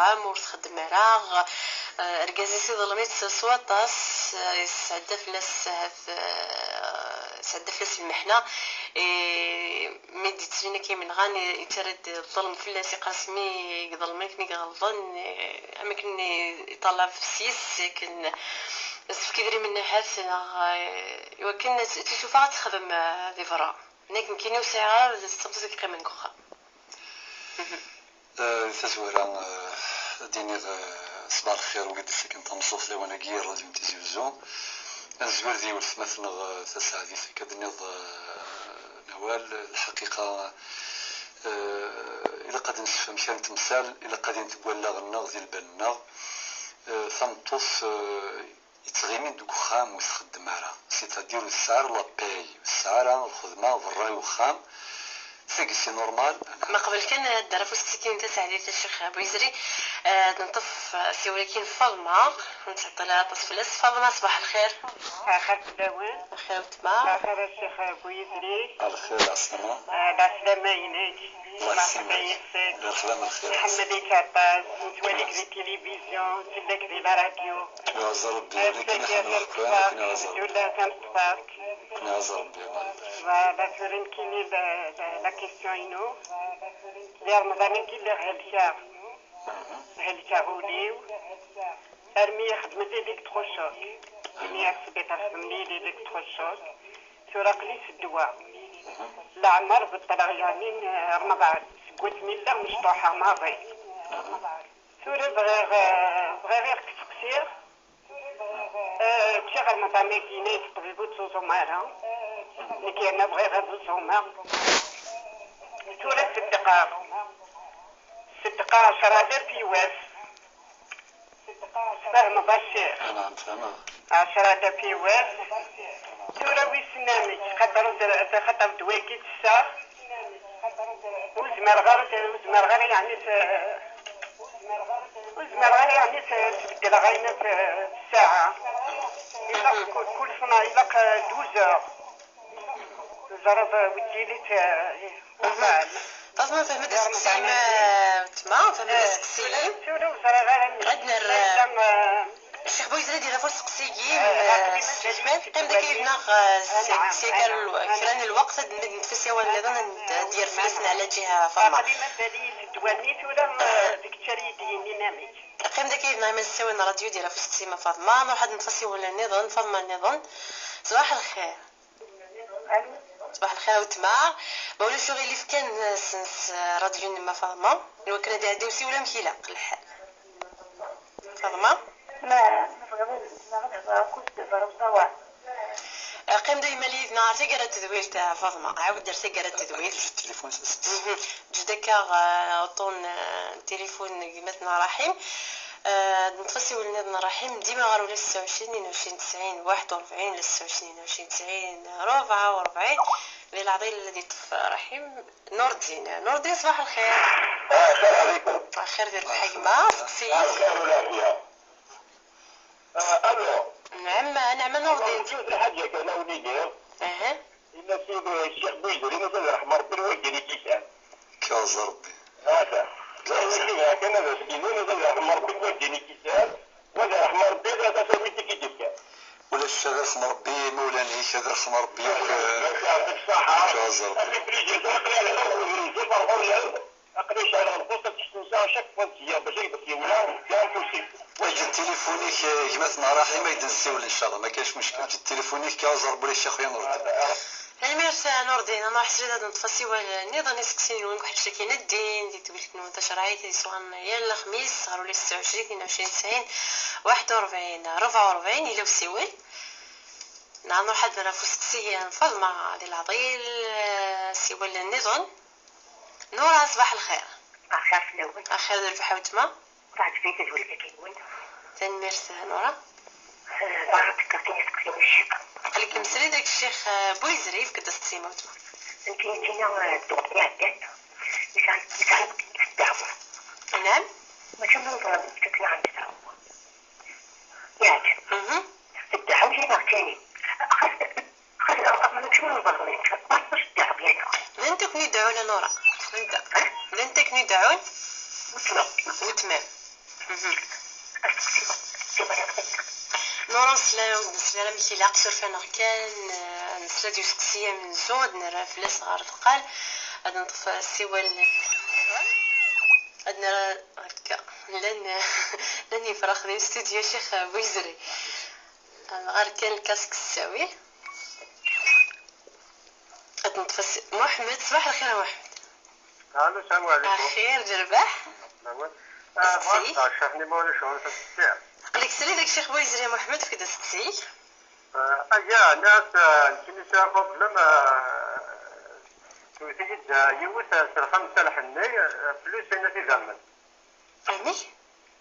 عام تخدم راغ ركازيسي ظلميت سواطاس يسعد فلاس سعد فلاس المحنة ميدي ترينا كي من غاني يترد الظلم فلاس قاسمي يظلمك ني غلطان اماكن يطلع في سيس لكن بس كيدري من حاس يمكن تشوفها تخدم دي فرا هناك مكيني وساعه تستمتع كي من كوخا تزورا ديني صباح الخير وقد سكن تنصوص لي وانا كي راديو تلفزيون الزوار دي ولف مثلا تسعة دي كدني نوال الحقيقة إلا قد نسفهم كان تمثال إلا قد نتبولغ النغ ديال بالنا ثمطوس يتغيمين دوك خام ويخدم على سيتادير السعر لا باي السعر الخدمة بالراي وخام سي نورمال. ما قبل كان درفو السكين تاع سعدية الشيخ بويزري نطف سيولكين فاطمة نتعطي لها تصفيلاس. فاطمة صباح الخير. خير تداوين. خير وتما. خير الشيخ بويزري. الخير عسلامة. العسلامة يناك. الله يسلمك. الخدام الخير. محمد كعباس نتواليك في التلفزيون نتلاك في الراديو. كنا عز ربي ولكن حنا القرآن كنا عز ربي. ولا تنصفاك. كنا عز ربي الله فوالا فورين كيني لا كيسيون ينو. لي رمضان كي هالشهر. هالشهر وليو. أرمي خدمت إلكتروشوك. إني أسبيت خدمني الإلكتروشوك. سرقلي في الدواء. العمر بالطلغيانين رمضان. قلت ملا مشطوحة ماضي. سوري بغير كتقصير. تشغل مطامي كيني طبيبو تزوزو مارا. لكي أنا بغير تزوزو مارا. سوري في الدقار. الدقار شرادة في واس. فهم بشير. نعم فهمها. 10 في واس. سورة ويسنامج قدروا خطر دواكي تسا. وزمرغر يعني تبدل غاينا في الساعة. كل سنة يلق 12 زرب وديلي وفعل. فاطمة فهمت السكسيم تما فهمت السكسيم. عندنا الشيخ بويزري ديال فوق السقسيين الشمال قيم داك يبناغ سيكال كران الوقت نتفسي ولا ديال فلسنا على جهه فاطمه قيم داك يبناغ من السوي راديو ديال فوق السقسيمه فاطمه واحد نتفسي ولا نظن فاطمه نظن. صباح الخير. صباح الخير وتما مولا شو غير في كان سنس راديو نما فاطمه لو كان داوسي ولا مكيله الحال فاطمه قيم دايما لي نهار تقرا التدوير تاع فاطمه عاود درت تقرا التدوير التليفون جدك عطون التليفون قيمتنا رحيم نتفسي ولنا رحيم ديما غير ولا 26 22 90 41 ولا 26 22 90 44 للعضيل الذي طف رحيم نور الدين صباح الخير. السلام عليكم. الخير ديال الحكمه سقسي. الو. نعم نور الدين. شوف الحاجه كان وليدي. إلا سيدي الشيخ بويزري مثلا رحمه ربي الوجه كيسان. كاز ربي. هذا. لا وليدي كان هذا سيدي مثلا رحمه ربي الوجه كيسان ولا رحمه ربي لا تسوي تكيدك. ولا الشيخ رحم ربي مولانا كذا رحم ربي الصحة. كاز ربي. أقريش على القصة تستنسى شك فانسية بشيء بس يولا كان كل وجد تليفونيك كيما راحي ما يدنسي ولا ان شاء الله ما كاينش مشكل جد تليفونيك كاز ربي الشيخ خويا نور الدين. الميرسي نور الدين انا حسيت هذا نتفسي ولا نظن سكسين وين واحد شكينا الدين دي تولي منتشر عيتي سوان يا الخميس غير ولا 26 22 90 41 44 الى وسيوي نعم واحد من فسكسي فاطمه ديال العطيل سيوال النظن. نورا صباح الخير. أخاف الأول. أخير ديال الفحوتمة. بعد فيك تقول لك كيقول. تنميرسي نورا. بارك كاين تقولش. قالك مسري داك الشيخ بويزري في كدا السيمه وتما. انتينا الدكتور عندك. مش عارف الدعوة. نعم. ما شاء الله ضرب تطلع عند الدعوة. ياك. الدعوة اللي نعطيني. أخذ شو نظرني. بس الدعوة ياك. لن تكوني دعوة نورا. لن تكوني دعوة. وتمام. نورا نسلا ميكي لا قصر فانا كان نسلا ديال سقسيه من زود نرى فلاس غار ثقال هاد نطفى سوى عندنا هكا لن يفرخ ديال استوديو شيخ بويزري غير كان الكاسك الساوي نطفى محمد. صباح الخير يا محمد. الو السلام عليكم. خير جرباح. شافني مولا شغل في الساعة. قلك سالي داك الشيخ بويزري يا محمد في كدا ستي. يا ناس كنيسة قبل ما توثيد يوث الخمسة الحني فلوس هنا في زمن. يعني؟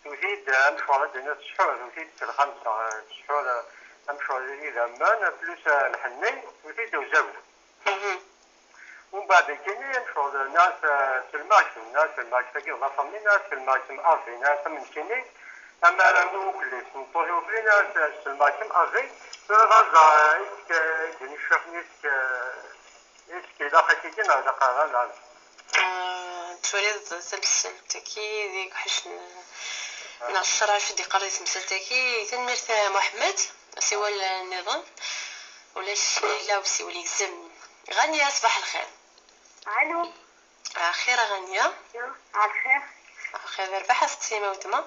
توثيد مشوار دينا شحور توثيد الخمسة شحور مشوار في زمن فلوس الحني توثيد وزود. ومن بعد كاين مشوار ناس في الماكسيم ناس في الماكسيم كي فهمني ناس في الماكسيم ألفي ناس من كيني أما نوكليس نطوي وكلي ناس في الماكسيم ألفي غازا إسك جني شافني إسك إذا خشيتين هذا قرار تولي تمثلتكي ديك حش نعشر شدي قريت مسلتكي تنمرت محمد سوى النظام ولا شي لا وسي ولي زم غانية. صباح الخير. الو. خير غانية. على خير. خير ربح سقسيمة وتما.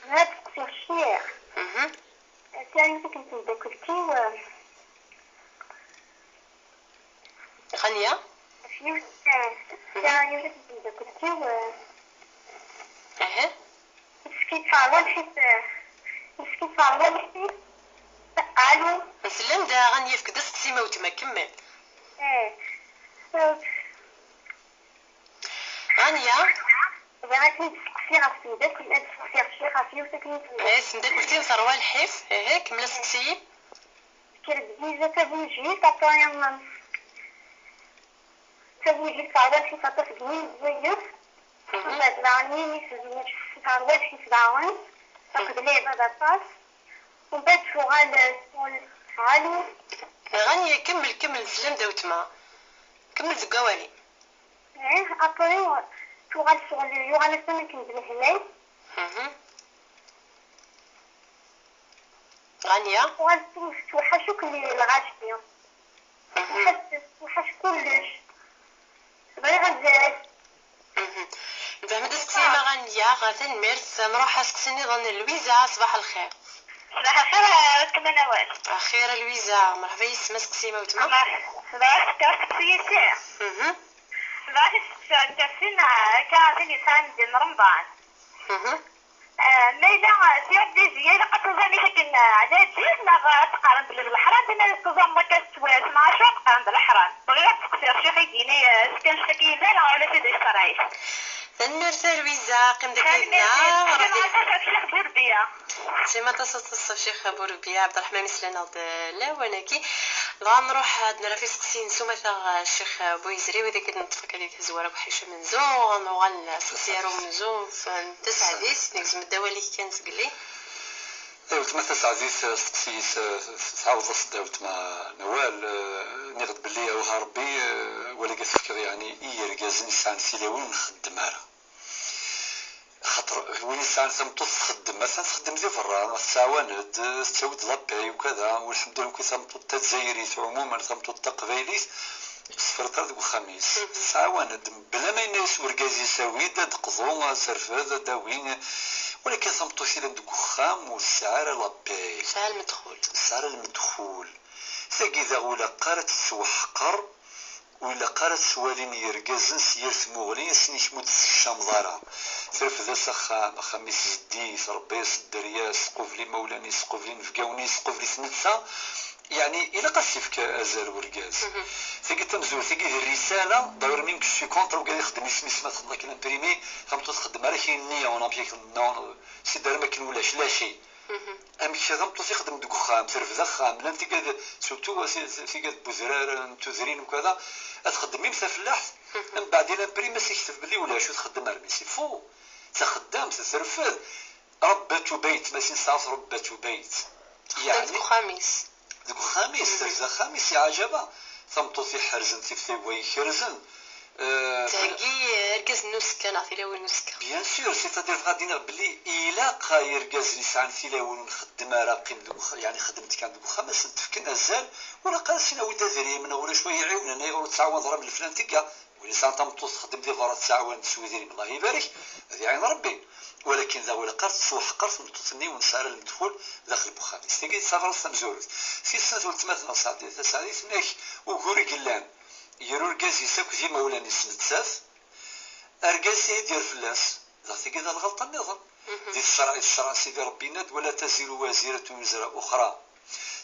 هاد تقصير الشيخ. ثاني كنت مذاكرتي غانية. ثاني كنت مذاكرتي مسكيت فعلا مسكيت فعلا الو. نسلم دا غانية في كدا سقسيمة وتما كمل. غانية. بغيت نسقسي غاسي داك كنت نسقسي الشيخ غاسي وساكنين في سمدا قلتي مصروى الحيف. كمل سقسي. كرديزة تبوجي كطايم تبوجي فعلا في فطف جنين زيف بعد راني نسوي فعلا في دعوان تاخد لي بعد طاس وبعد شغال علو. غانية كمل سلم دا وتما كمل زقوالي. أبري شغال يغال سنة كنت بالهلال. غانية. وحشوك اللي الغاشية وحش كلش بغي غزال. فهمت سقسيمة غانية غادا نمرت نروح سقسيني ظن لويزا. صباح الخير. صباح الخير كما نوال. خير لويزا مرحبا يسمى سقسيمة وتما. صباح كاسقسية ساعة. صباح تفسين كاتين يسان دين رمضان. ميلا سيادة زيادة قطزاني لكن على جيد ما تقارن بالحرام بنا الكوزان ما كتسويت مع شو تقارن بالحرام بغيت تقصير شي خيديني سكن شكي زين ولا سيدي الشرايش تنمرت لويزا قم داكينا وراه الشيخ بوربيا سيما تصف الشيخ بوربيا عبد الرحمن مسلنا لا وناكي غنروح عندنا في سقسين سومه الشيخ بويزري وذاك نتفك هذيك الزواره بحيشه من زو غنوغل سقسيرو من زو في 9 ديس نكزم الدوالي كانت قلي تمثل عزيز سقسيس تعاود صداوت مع نوال نغد باللي اوها ربي ولا كتفكر يعني يركازني سان سيلاوي نخدم على خاطر وين سان تمطص تخدم مثلا تخدم زي فرا الساوند تسوي لاباي وكذا والحمد لله كي تمطط تزايري عموما تمطط قبايليس صفرت هذاك الخميس ساوند بلا ما يناس وركاز يساوي داد قزوم سرفازه داوين ولكن تمطوش الى دوك خام والسعر لاباي السعر المدخول ثقي ذا ولا قارت سوحقر ولا قارت سوالين يركزن سيرت مغلين سنيش مود الشمضاره صرف ذا سخام خميس زديس ربي الدرياس سقوفلي مولاني سقوفلي نفقاوني سقوفلي سنتسا يعني الى قصيفك ازال وركاز ثقي تمزور ثقي الرساله داير ميم كشي كونتر وقال يخدم اسمي سمات الله كي امبريمي خمتو تخدم على كاين النيه وانا بيك نون سي دار ما كنولاش لا شيء امي خدمت تخدم دوك خام صرف ذا خام لا انت قاعد سورتو في قاعد بوزرار تزرين وكذا تخدم ميم فلاح من بعد الى بريم سيكتب بلي ولا شو تخدم على ميسي فو تخدم تصرف ربات بيت ماشي نصاف ربات بيت يعني دوك خميس ذا خميس يا عجبه ثمطو في حرزن في ثوي خرزن تاكي ركز نوسكا ثلاوي نوسكا بيان سور سيتادير غادي بلي الا قاير كاز نسعى ثلاوي نخدم راقم يعني خدمت كان دوك خمس تفكن ازال ولا قال سينا ودا دري من ولا شويه يعاون انا يورو تعاون ضرب الفلان تيكا ولا سانتا مطوس خدم دي فرات تعاون سويدري الله يبارك هذه عين ربي ولكن ذا ولا قرت سوح قرت نطني ونسار المدخول داخل البخاري استيقي سافر سمزورت في سنه ولتمات نصادي تسعدي ثناك وغوري قلان يرو الكاز يساك في مولاني سنتساف ارقاسي يدير فلاس ذاتي كذا الغلطه النظام دي الشرع سيدي ربي ناد ولا تزر وازره وزر اخرى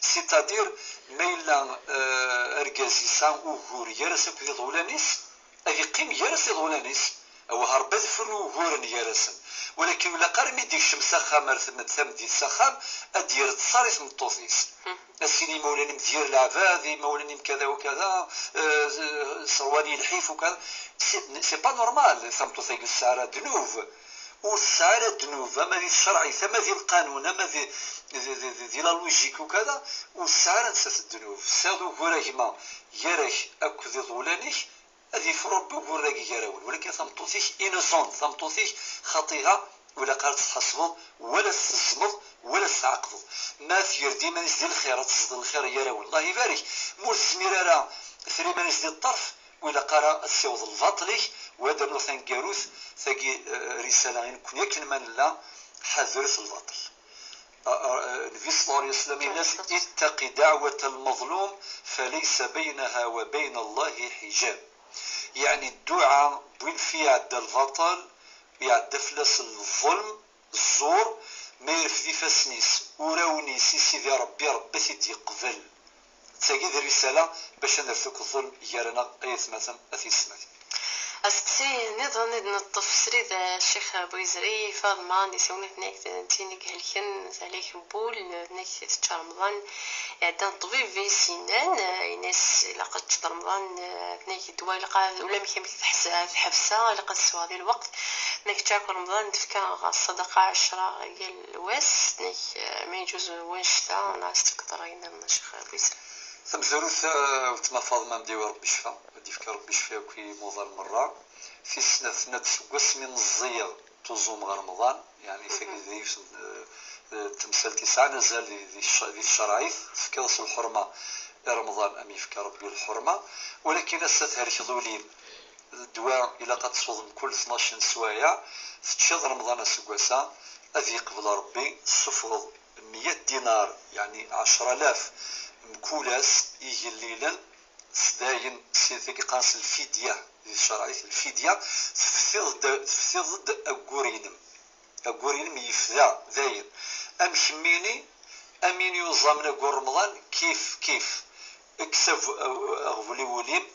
سيتادير ميلا ارقاسي سان وغور يرسك في ضولانيس اي قيم يرسي ضولانيس او هربت فرو غورن يرسم ولكن ولا قرمي ديك الشمس خامر ثم دي السخام ادير تصاريف من الطوفيس السيني مولاني مدير العبادي مولاني كذا وكذا صواني الحيف وكذا سي با نورمال ثم توثيق السعرة دنوف والسعرة دنوف اما ذي الشرعي ثم ذي القانون اما ذي لا لوجيك وكذا والسعرة نسات الدنوف سادو غورهما يرك اكو ذي ظولانيك هذه فرب وراكي يراول ولكن ثمطوثيك انوسون ثمطوثيك خطيئه ولا قالت تحسبوا ولا تستزمض ولا تعقض ما ثير ديما نسدي الخير تصد الخير يراول الله يبارك مول السميراره ثريما نسدي الطرف ولا قرا السيوض الفاطلي وهذا نوثان كاروث ثقي رساله يكون يكن من لا حذرت الباطل النبي صلى الله عليه وسلم الناس اتقي دعوه المظلوم فليس بينها وبين الله حجاب يعني الدعاء وين في عد البطل يعد فلس الظلم الزور ما يرفدي فاسنيس وراوني سيدي ربي ربي سيدي قبل تاكيد الرسالة باش نرفك الظلم يارنا اي ثماثم اثي سماتي أستي نظن نطف سريد الشيخ بويزري فاطمة نسونا هناك تينيك هلكن عليك بول هناك في رمضان عندنا طبيب في سنان الناس لقد رمضان هناك دواء لقى ولا مكان في حبسة لقد سوا هذا الوقت هناك تاكل رمضان تفكا الصدقة 10 قال واس هناك ما يجوز وانشتا ناس تقدر هنا الشيخ بويزري ثم زروث وتما فاطمة مديوة ربي شفا وديفك ربي شفا كي موضة المرة في سنة سقوس من الزيغ تزوم رمضان يعني في تمثال 9 نزال ذي الشرايط في كاس الحرمة رمضان أمي في ربي الحرمة ولكن أستثهر كذولين الدواء إلى قد تصوم كل 12 سوايع تشهد رمضان سقوسا أذي قبل ربي صفر 100 دينار يعني 10,000 مكولاس يجي الليلا سداين سيدي قاس الفدية الشرعية الفدية تفثي ضد أقورينم يفدى ذاين أم خميني أمين يوزامنا قول رمضان كيف اكسف أغفلي وليم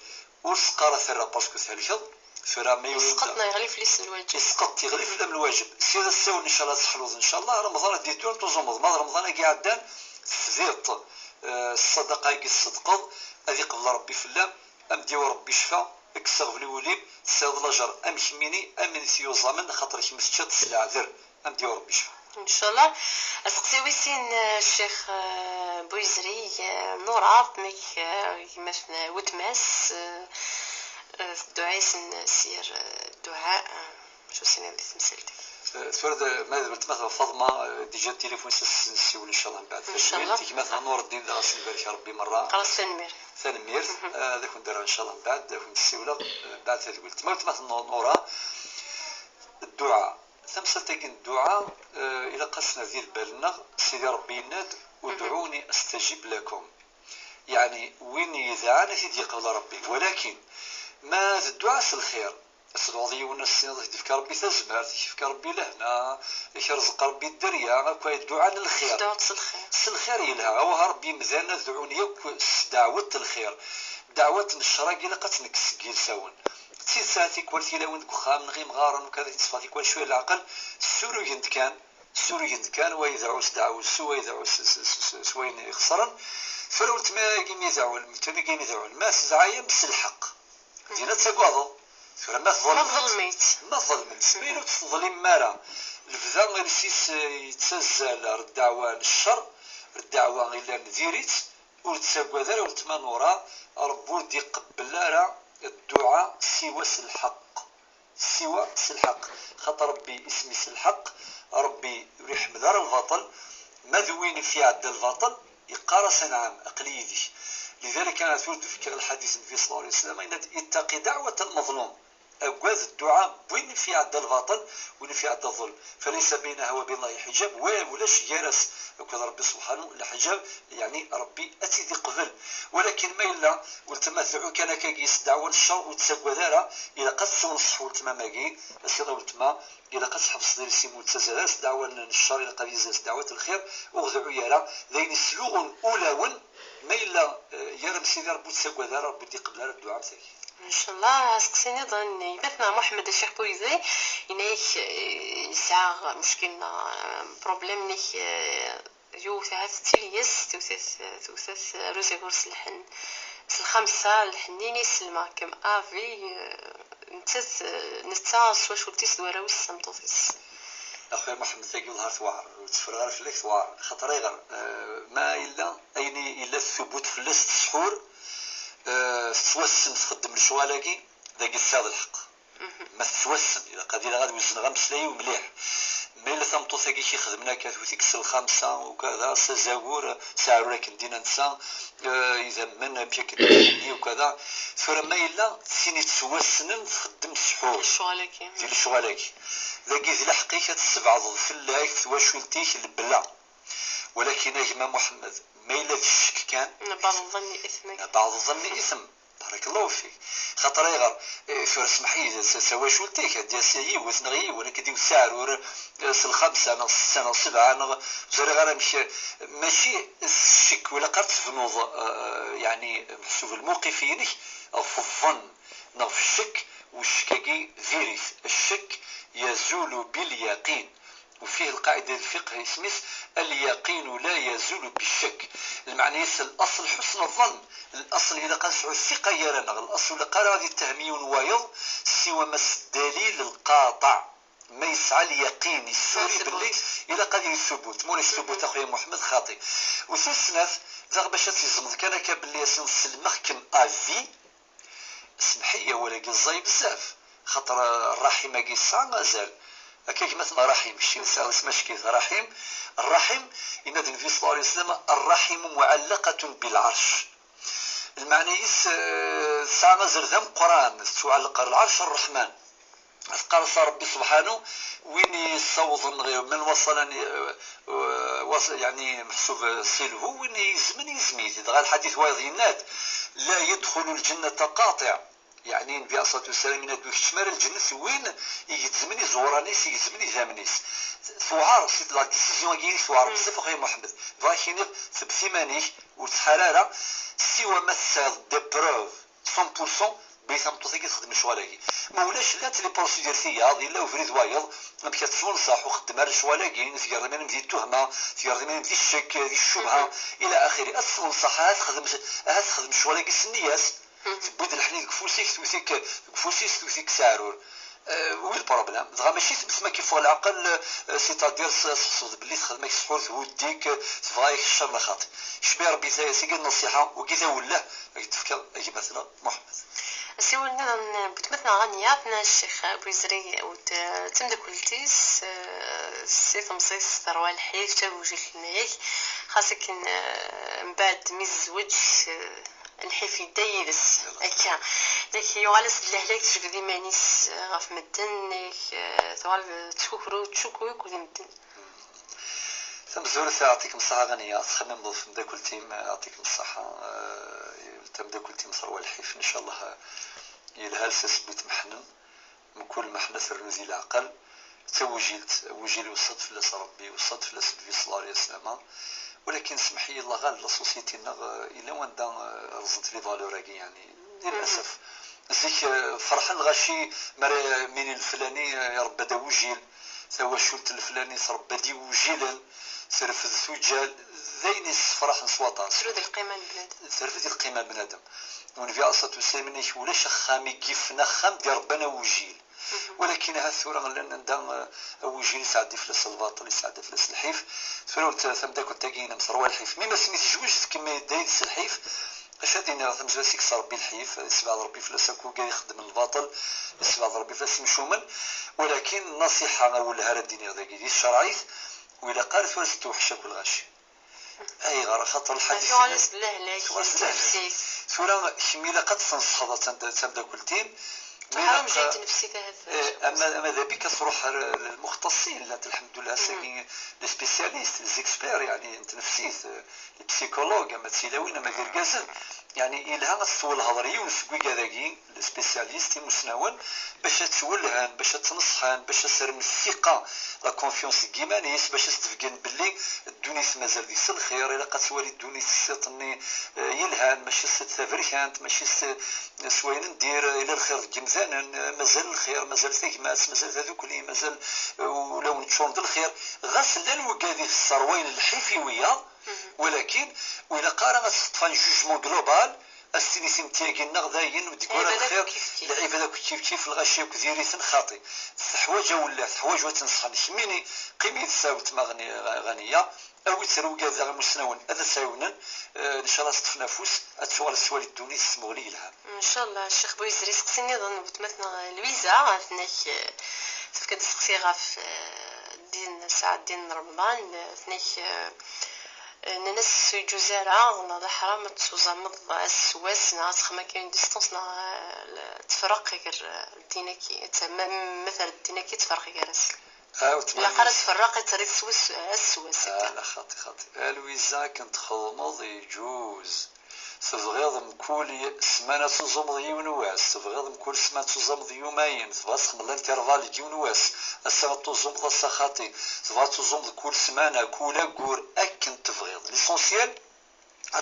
ورسقارة ثرى باسكو ثالثة فرا ما يسقطنا يغلي في ليس الواجب يسقط يغلي في الواجب سيدا الساون إن شاء الله تحلوظ إن شاء الله رمضان ديتون تزوم رمضان قاعدان فذيط الصدقة يصدقض هذه قبل ربي في الله أم ديو ربي شفا اكسغ في الوليم تساوي الأجر أم خميني أم نسيو زامن خاطر مسجد العذر أم ديو ربي شفا إن شاء الله أسقسي ويسين الشيخ بويزري نورا ميك مثلا وتماس الدعاء سير الدعاء شو سنة اللي تمثلتك فرد ماذا مثلا فاطمة ديجا التليفون سنسيول ان شاء الله من بعد ان شاء الله تيجي مثلا نور الدين غاسل يبارك ربي مره خلاص ثانمير هذاك نديرها ان شاء الله من بعد داك نسيوله بعد هذه قلت مثلا نورا الدعاء ثمثل الدعاء الى قصنا ذي بالنا سيدي ربي يناد ودعوني استجيب لكم يعني وين يذعان سيدي قبل ربي ولكن ما الدعاء الخير السعودية والناس يفكر ربي تزمر يفكر ربي لهنا يرزق ربي الدريا كاي الدعاء للخير الخير يلها هو ربي مذانا دعوني دعوة الخير دعوة الشراق إلا قد نكس ساون تسيد ساعتي كوالتي لو عندك خام غير مغارن وكذا تصفاتي كوال شويه العقل سوري كان وإذا عوس دعوة وإذا عوس سوين يخسرن فرولت ما يجي يزعول متى يجي يزعول ما سزعيا بس الحق دينا تسقواضو ما ظلمت سميلو تظلم مارا الفذا غير سيس يتسزل الدعوة للشر الدعوة غير نديريت وتسقوا ذا وتمانورا ربو دي قبل راه الدعاء سوى الحق، سوى الحق، خاطر ربي اسمي الحق، ربي يريح مدار الباطل، ما ذوين في عد الباطل يقارس نعم أقليدي. لذلك أنا تولد في الحديث النبي صلى الله عليه وسلم إن اتقي دعوة المظلوم، أجواز الدعاء وين في عد الباطل وين في عد الظلم، فليس بينها وبين الله حجاب ولاش جالس وكذا ربي سبحانه الحجاب، يعني ربي أتيدي قبل. ولكن ما إلا والتما كان كيس دعوة الشر وتسقى دارا إلى قد تنصح والتما ماكي أسيرا والتما إلى قد حبس دير سيمو تزالس دعوة الشر إلى قد يزالس دعوة الخير وغدعوا يرى ذين سلوغ أولاون ما إلا يرى مسيدي ربي تسقى دارا ربي دي قبل الدعاء تاعي. ان شاء الله سقسيني ظن يبثنا محمد الشيخ بويزي ينايك يسعى مشكلنا بروبليم نيك يو ثلاث تيليس توثث روزي غورس الحن الخمسة الحنيني سلمى كم افي نتا سواش ولتيس دوارا وسمطوفيس اخويا محمد ثقيل ظهر ثوار تفرغ في لك ثوار خاطر غير ما الا ايني الا الثبوت في اللست سحور توسن تخدم الشوالاكي ذاك الساد الحق ما توسن الى قضيه غادي وزن غمس لي ومليح ما الا ثمطو ثاكي شي خدمنا كاتوثيك الخامسه وكذا سزاور ساعه لكن دينا نسا اذا من بيك ديني وكذا ثم ما الا سيني توسن تخدم السحور الشوالاكي ديال الشوالاكي ذاك ذي الحقيقه السبعه في الله واش ولتيش البلا. ولكن يا جماعه محمد ما الا الشك كان بعض الظن اثمك بعض الظن اثم بارك الله فيك خاطر غير في اسمح لي سوا شولتيك ديال سي وثنغي ولا كديو الساعه الخمسه انا السنه السبعه انا زري غير ماشي الشك ولا قرت في نوض يعني محسوب الموقفين في الظن في الشك والشكاكي فيريث الشك يزول باليقين وفيه القاعدة الفقه اسمه اليقين لا يزول بالشك. المعنى الأصل حسن الظن، الأصل إذا قال سعود الثقة يرانا الأصل قال هذه التهمي وايض سوى مس الدليل القاطع ما يسعى اليقين السوري باللي إلى قضية الثبوت مولا الثبوت أخويا محمد خاطئ وثلاث ذا باش تزمض كان كابلي سلمخ كم أفي سمحية ولا قصاي بزاف خاطر الرحمة قيسا مازال هكاك مثلا رحيم الشيء نسال اسماش كيف رحيم الرحم إن النبي صلى الله عليه وسلم الرحم معلقة بالعرش المعنى ساعة زردم قرآن تعلق العرش الرحمن قال ربي سبحانه وين يصوض من وصلني يعني محسوب سيله وين يزميت غير الحديث وايضينات لا يدخل الجنة قاطع يعني النبي عليه الصلاه والسلام من هذوك الشمال الجنة وين يتزمني زورانيس يتزمني زامنيس ثوار سيت لا ديسيزيون كاين ثوار بزاف اخويا محمد فاكيني ثبثيمانيك وتحراره سوى مثل دي بروف 100% بيثم توثيق تخدم الشوالاكي ما ولاش لا لي بروسيدور فيا الا وفريد وايض ما بكات تنصح وخدم على الشوالاكي في غير من دي التهمه في غير من دي الشك دي الشبهه الى اخره الصنصح هاد تخدم الشوالاكي السنياس تبود الحنين كفوسيك توثيك سعرور وين البروبليم دغا ماشي تسمى كيف العقل سيتادير صد بلي تخدمك السحور توديك تبغايك الشر لا خاطي شبيه ربي سيقي النصيحه وكذا ولا تفكر اجي مثلا محمد سيولنا بتمثنا غنياتنا الشيخ بويزري وتمد كلتيس سي تمصيص ثروة الحيف تاوجي لنايك خاصك من بعد مزوج الحيف يدايدس هكا داك يغالس اللهلاك تجبدي مانيس غاف مدن ثوال تشكرو كل مدن تمزور يعطيكم الصحة غنية تخمم ضيف مدا كل تيم يعطيكم الصحة تبدا كل تيم ثروة الحيف ان شاء الله يلهال سسبت محنن من كل محنة الرمزي العقل وجيل والصدف لس ربي والصدف لس النبي صلى الله عليه وسلم ولكن سمحي الله غال لاسوسيتينا الا وندا رزنت لي فالوراكي يعني للاسف زيك فرحان غاشي من الفلاني يا رب دا وجيل ثوا شلت الفلاني رب دي وجيلا سرفد ثوجال ذيني فرح نصوطا سرفد القيمة البنادم سرفد القيمة البنادم ونبي أصلا تسمى ولا شخامي كيفنا خام ديال ربنا وجيل ولكن هذا الثورة لأن ندم وجيل سعد فلس الباطل سعد فلس الحيف ثورة ثم داك تاكينا مصروى الحيف مما سميت جوج كما دايس الحيف اش هاديني راه تمزواسيك ربي الحيف يسبع ربي فلاس كو قال يخدم الباطل يسبع ربي فلاس مشومن ولكن النصيحه اولها راه ديني ذاك ديال الشرعيت وإلا قالت ولا توحش كل غاشي اي غير خاطر الحديث خالص بالله عليك نفسي سورة شميله قد تنصحض تبدا كل تيم حرام جايت نفسي هذا اما ذا بك تروح للمختصين لا الحمد لله ساكن لي سبيسياليست لي زيكسبير يعني انت نفسيت لي بسيكولوج اما تسيلاوين اما دير كازن يعني إلها تسول هضري ونسقي كذاكي السبيسياليست مسنون باش تولهن باش تنصحن باش تسر من الثقه لا كونفيونس كيمانيس باش تفكن باللي الدونيس مازال ديس الخير الا قد تولي الدونيس سيطني يلهان ماشي تفركانت ماشي سوين ندير الى الخير كمزانا مازال الخير مازال ثكمات مازال هذوك اللي مازال ولو نتشون الخير غسل الوكادي في الثروين الحيفيويه ولكن وإلا قارنت تطفى جوجمون جلوبال السينيسيم تياكي نغذاين وتقول الخير العباده كيف الغاشي وكثيري خاطي حواجه ولا حواجه تنصحن شميني قيمي تساوت ما غنيه او تسرو كذا مسنون هذا ساونا ان شاء الله تتنافس اتسوال السوال الدونيس مغلي لها ان شاء الله الشيخ بويزري سقسيني ظن مثلا لويزا عرفناك تفكد تسقسي غاف دين ساعه دين رمضان ثنيك ناس جزارة نضع حرام تزمض السواس ناس خما كاين ديستانس تفرق غير الديناكي مثلا الديناكي تفرق غير لا قرا تفرق تري السواس لا خاطي الويزا كنت خدمض يجوز تبغيض كل سمانة تزمض يونواس تبغيض كل سمانة تزمض يومين تبغى تخمل انترفال يونواس السنة تزمض السخاطي تبغى تزمض كل سمانة كل كور أكن تبغيض ليسونسيال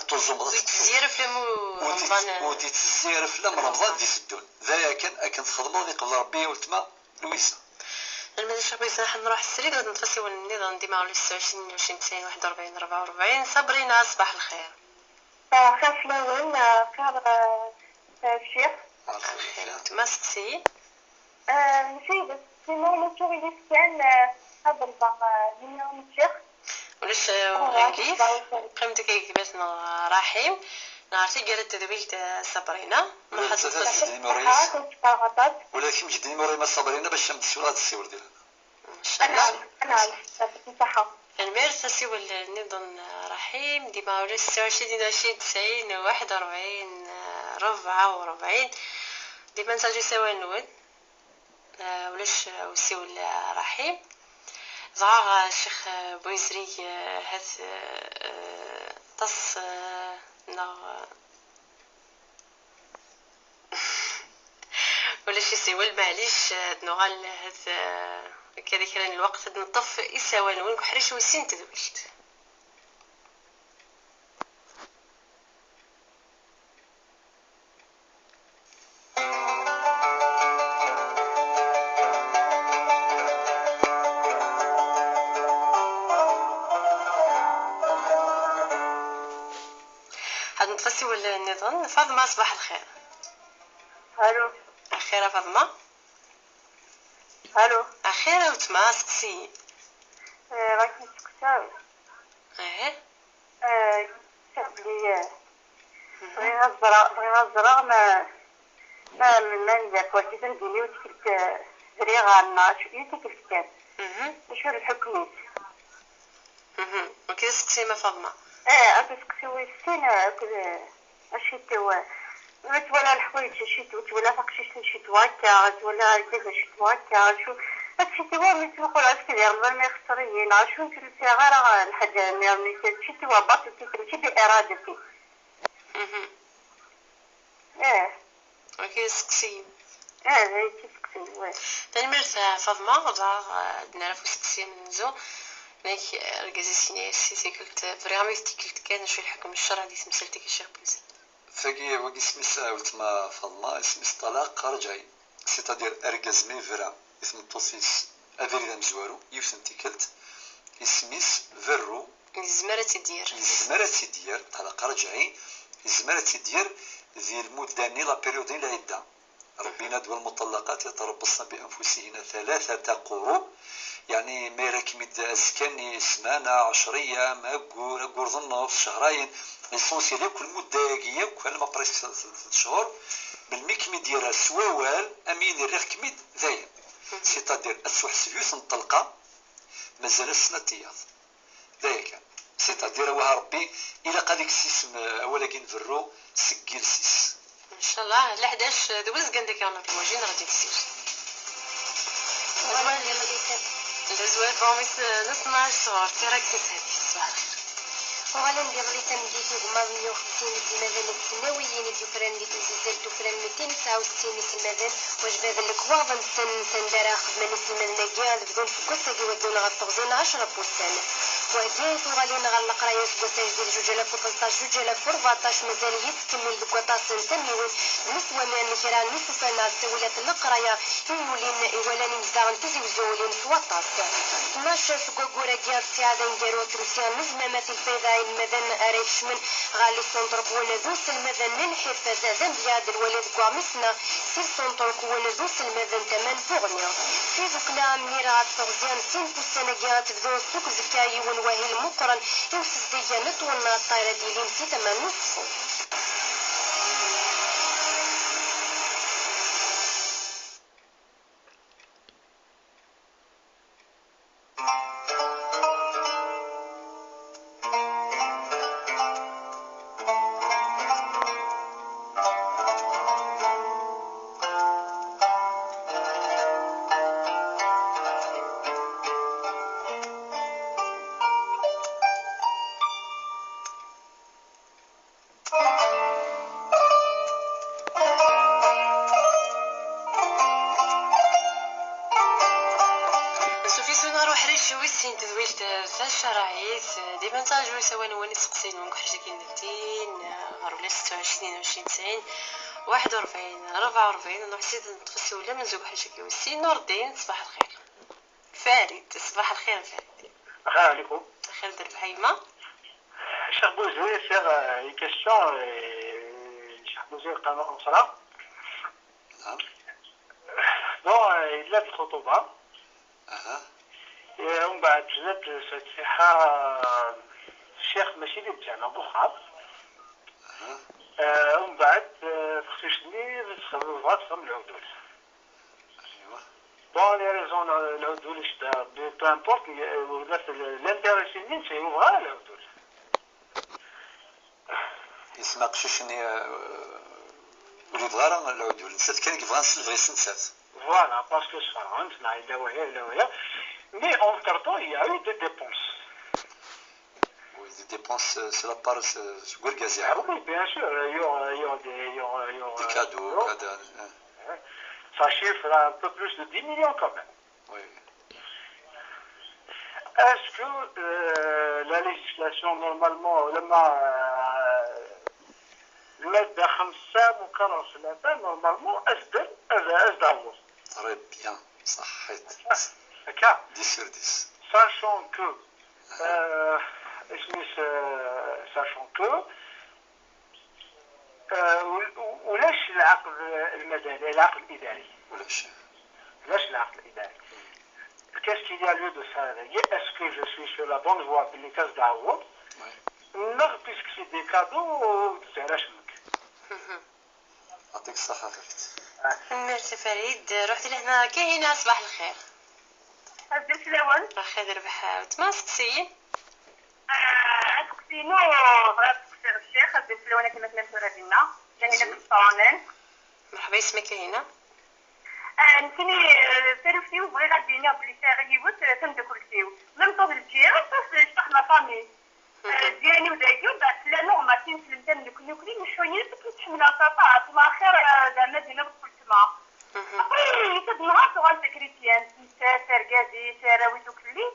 تزمض تزير في رمضان ودي تزير في رمضان دي في الدون ذا أكن تخدمض قبل ربي ولتما لويزا المدى الشعبي راح نروح السريد غادي نتفسي والنظام ديما على 26 20 90 41 44 صبرينا صباح الخير خاف لون كار الشيخ ما سقسي نسيت سينو نتوري كان هذا الباق من الشيخ ولاش انجليز قيمتك كيفاش راحيم نعرفتي قالت تذويك صبرينا ما حد ولكن جدني مري ما صبرينا باش نمشيو لهاد السيور ديالها ان شاء الله انا صحه الميرس سيول النظام رحيم ديما ولا 26 20 90 41 44 ديما نسجل سوا نود ولاش وسيول رحيم زعاغ الشيخ بويزري هذ تص ولاش يسيول معليش نغال هذا كذا كان الوقت نطف يساوي وين حريش وسين تدويشت هاد نتفسي ولا النظام فاطمه صباح الخير الو الخير فاطمه الو اخيرا وتما سقسي راك تسكتاوي لي بغينا الزرع ما ندير واش تنديري وتكلت زريغه النار شويه تكلت كان شو الحكميت وكذا سقسي ما فاطمه تسكتي ويستينا كذا ماشي توا ولا الحوايج شي ولا فقشيش شي تواكا ولا كذا شي تواكا شو هادشي توا ملي تقول عسكري غير ما يخسرين شو تلفي غير الحاجه ملي شي توا باطل تلفي بارادتي وكذا سقسي هاي تسكتي ثاني مرت فاطمه نعرفو سقسي من زو ماك الجازيسيني سي قلت فريمون قلت كان شو الحكم الشرعي اللي سمسلتك الشيخ بوزي فاقي وقي سميسا ولتما فاطمه اسميس طلاق رجعي سيتادير ارجازمي فرا اسم التوصيص افيريدا مزوارو يوسن تيكلت اسميس فرو الزمرة تدير طلاق رجعي الزمرة تدير ذي المداني لا بيريودين العدة ربنا دول المطلقات يتربصن بأنفسهن 3 قروء يعني ما راكمد أزكاني سمانة 10 أيام أقول ظنف شهرين ليسونسيال ياك المدة ياك ما بريسك 3 شهور بالميكمي ديال سوال أمين الريخ كميد ذايا سيتادير أسوح سليوث نطلقة مازال السنة تياض ذايا كان سيتادير وها ربي إلا قاديك السيسم ولكن فرو سكيل سيس ان شاء الله ل 11 دوز قندك انا في الموجين غادي تصير الازواج بوميس نسمع الصور تراك تسهل صباح الخير وغالا ندير لي تمديتي هما 150 المدن السنويين الجفران اللي تنزل تفران 269 المدن وجباب الكواظم سندرا خدمة المدن كاع بدون فكوسا كيودونا غالطغزين 10 بوسان وهديت وغالينا غال القرايه سكوسان جديد 2013 2014 مازال يتكمل بكوطاس تميوين نسوى من كرا نسوفنا سولات القرايه يولين يولاني مزدان تزوزولين سواطاس 12 سكوكورا كاع سعاده نديرو تروسيان نزمامات الفيضاء المدن اريش من غالي سونتر كون ذوس المدن ننحي فزازن بياد الولد كوامسنا سير سونتر كون ذوس المدن تمن بوغنيا في ذكلا منير غاد تغزيان سين بوسانا كاع تبدو سوق زكاي ونواهي المقرن يوسف ديانة ونا الطايرة ديالين سي تمن نصفو ويسين تزويجت فالشراعيس ديما نتاجو سوا نواني سقسين ونك حاجه كاين دفتين غير ولا 26 20 90 41 44 انا حسيت نتفسي ولا من زوج حاجه كيوسين نور الدين صباح الخير فريد صباح الخير فريد السلام عليكم خير درب حيمه Cher Bouzoué, faire une question, Cher Bouzoué, قناة أسرة. نعم. Bon, il a trop tôt bas. ومن بعد جات فتحها الشيخ ماشي اللي بتاعنا بوخاب. ومن بعد خصني نتخدم العدول. ايوا. Bon, les raisons العدول peu importe, l'intéressé منين سيبغى العدول. يسمع قششني وليد غارة العدول نسات كان كيبغى نسلف غير نسات. Voilà, parce que ça rentre, mais entre temps, il y a eu des dépenses. Oui, des dépenses, c'est la part, c'est Gourgazi. Ah oui, bien sûr, il y aura des cadeaux, ça chiffre un peu plus de 10 millions quand même. Oui. Est-ce que la législation, normalement, المادة 5 مكرر 3 normalement أصدر Très bien, صحيت. هكا 10 sur 10. sachant que ولاش العقد المدني العقد الإداري ولاش العقد الإداري qu'est-ce qu'il y a lieu de s'arrêter est-ce que je suis sur la bonne voie باللي كتدعوض نغ puisque c'est des cadeaux تزعلاش منك يعطيك الصحة فريد. ميرسي فريد رحت لهنا كاينة صباح الخير درت الاول خير ربح تماسك سي اسكتينو بغات تكسر الشيخ درت الاول كما كنا تردينا كاينه في الصالون مرحبا اسمك هنا نتيني تلفيو بغي غادينا بلي تاغيبوت تندكلتيو لم تضلتي بس شحنا فامي ديالي ودايتي وبعد لا نورماتين سلمتن نكلي شويه تحمل صفات ما خير زعما دينا بالسلطه après تدنها شغل سكريتيان سير كازي سراويتو كلي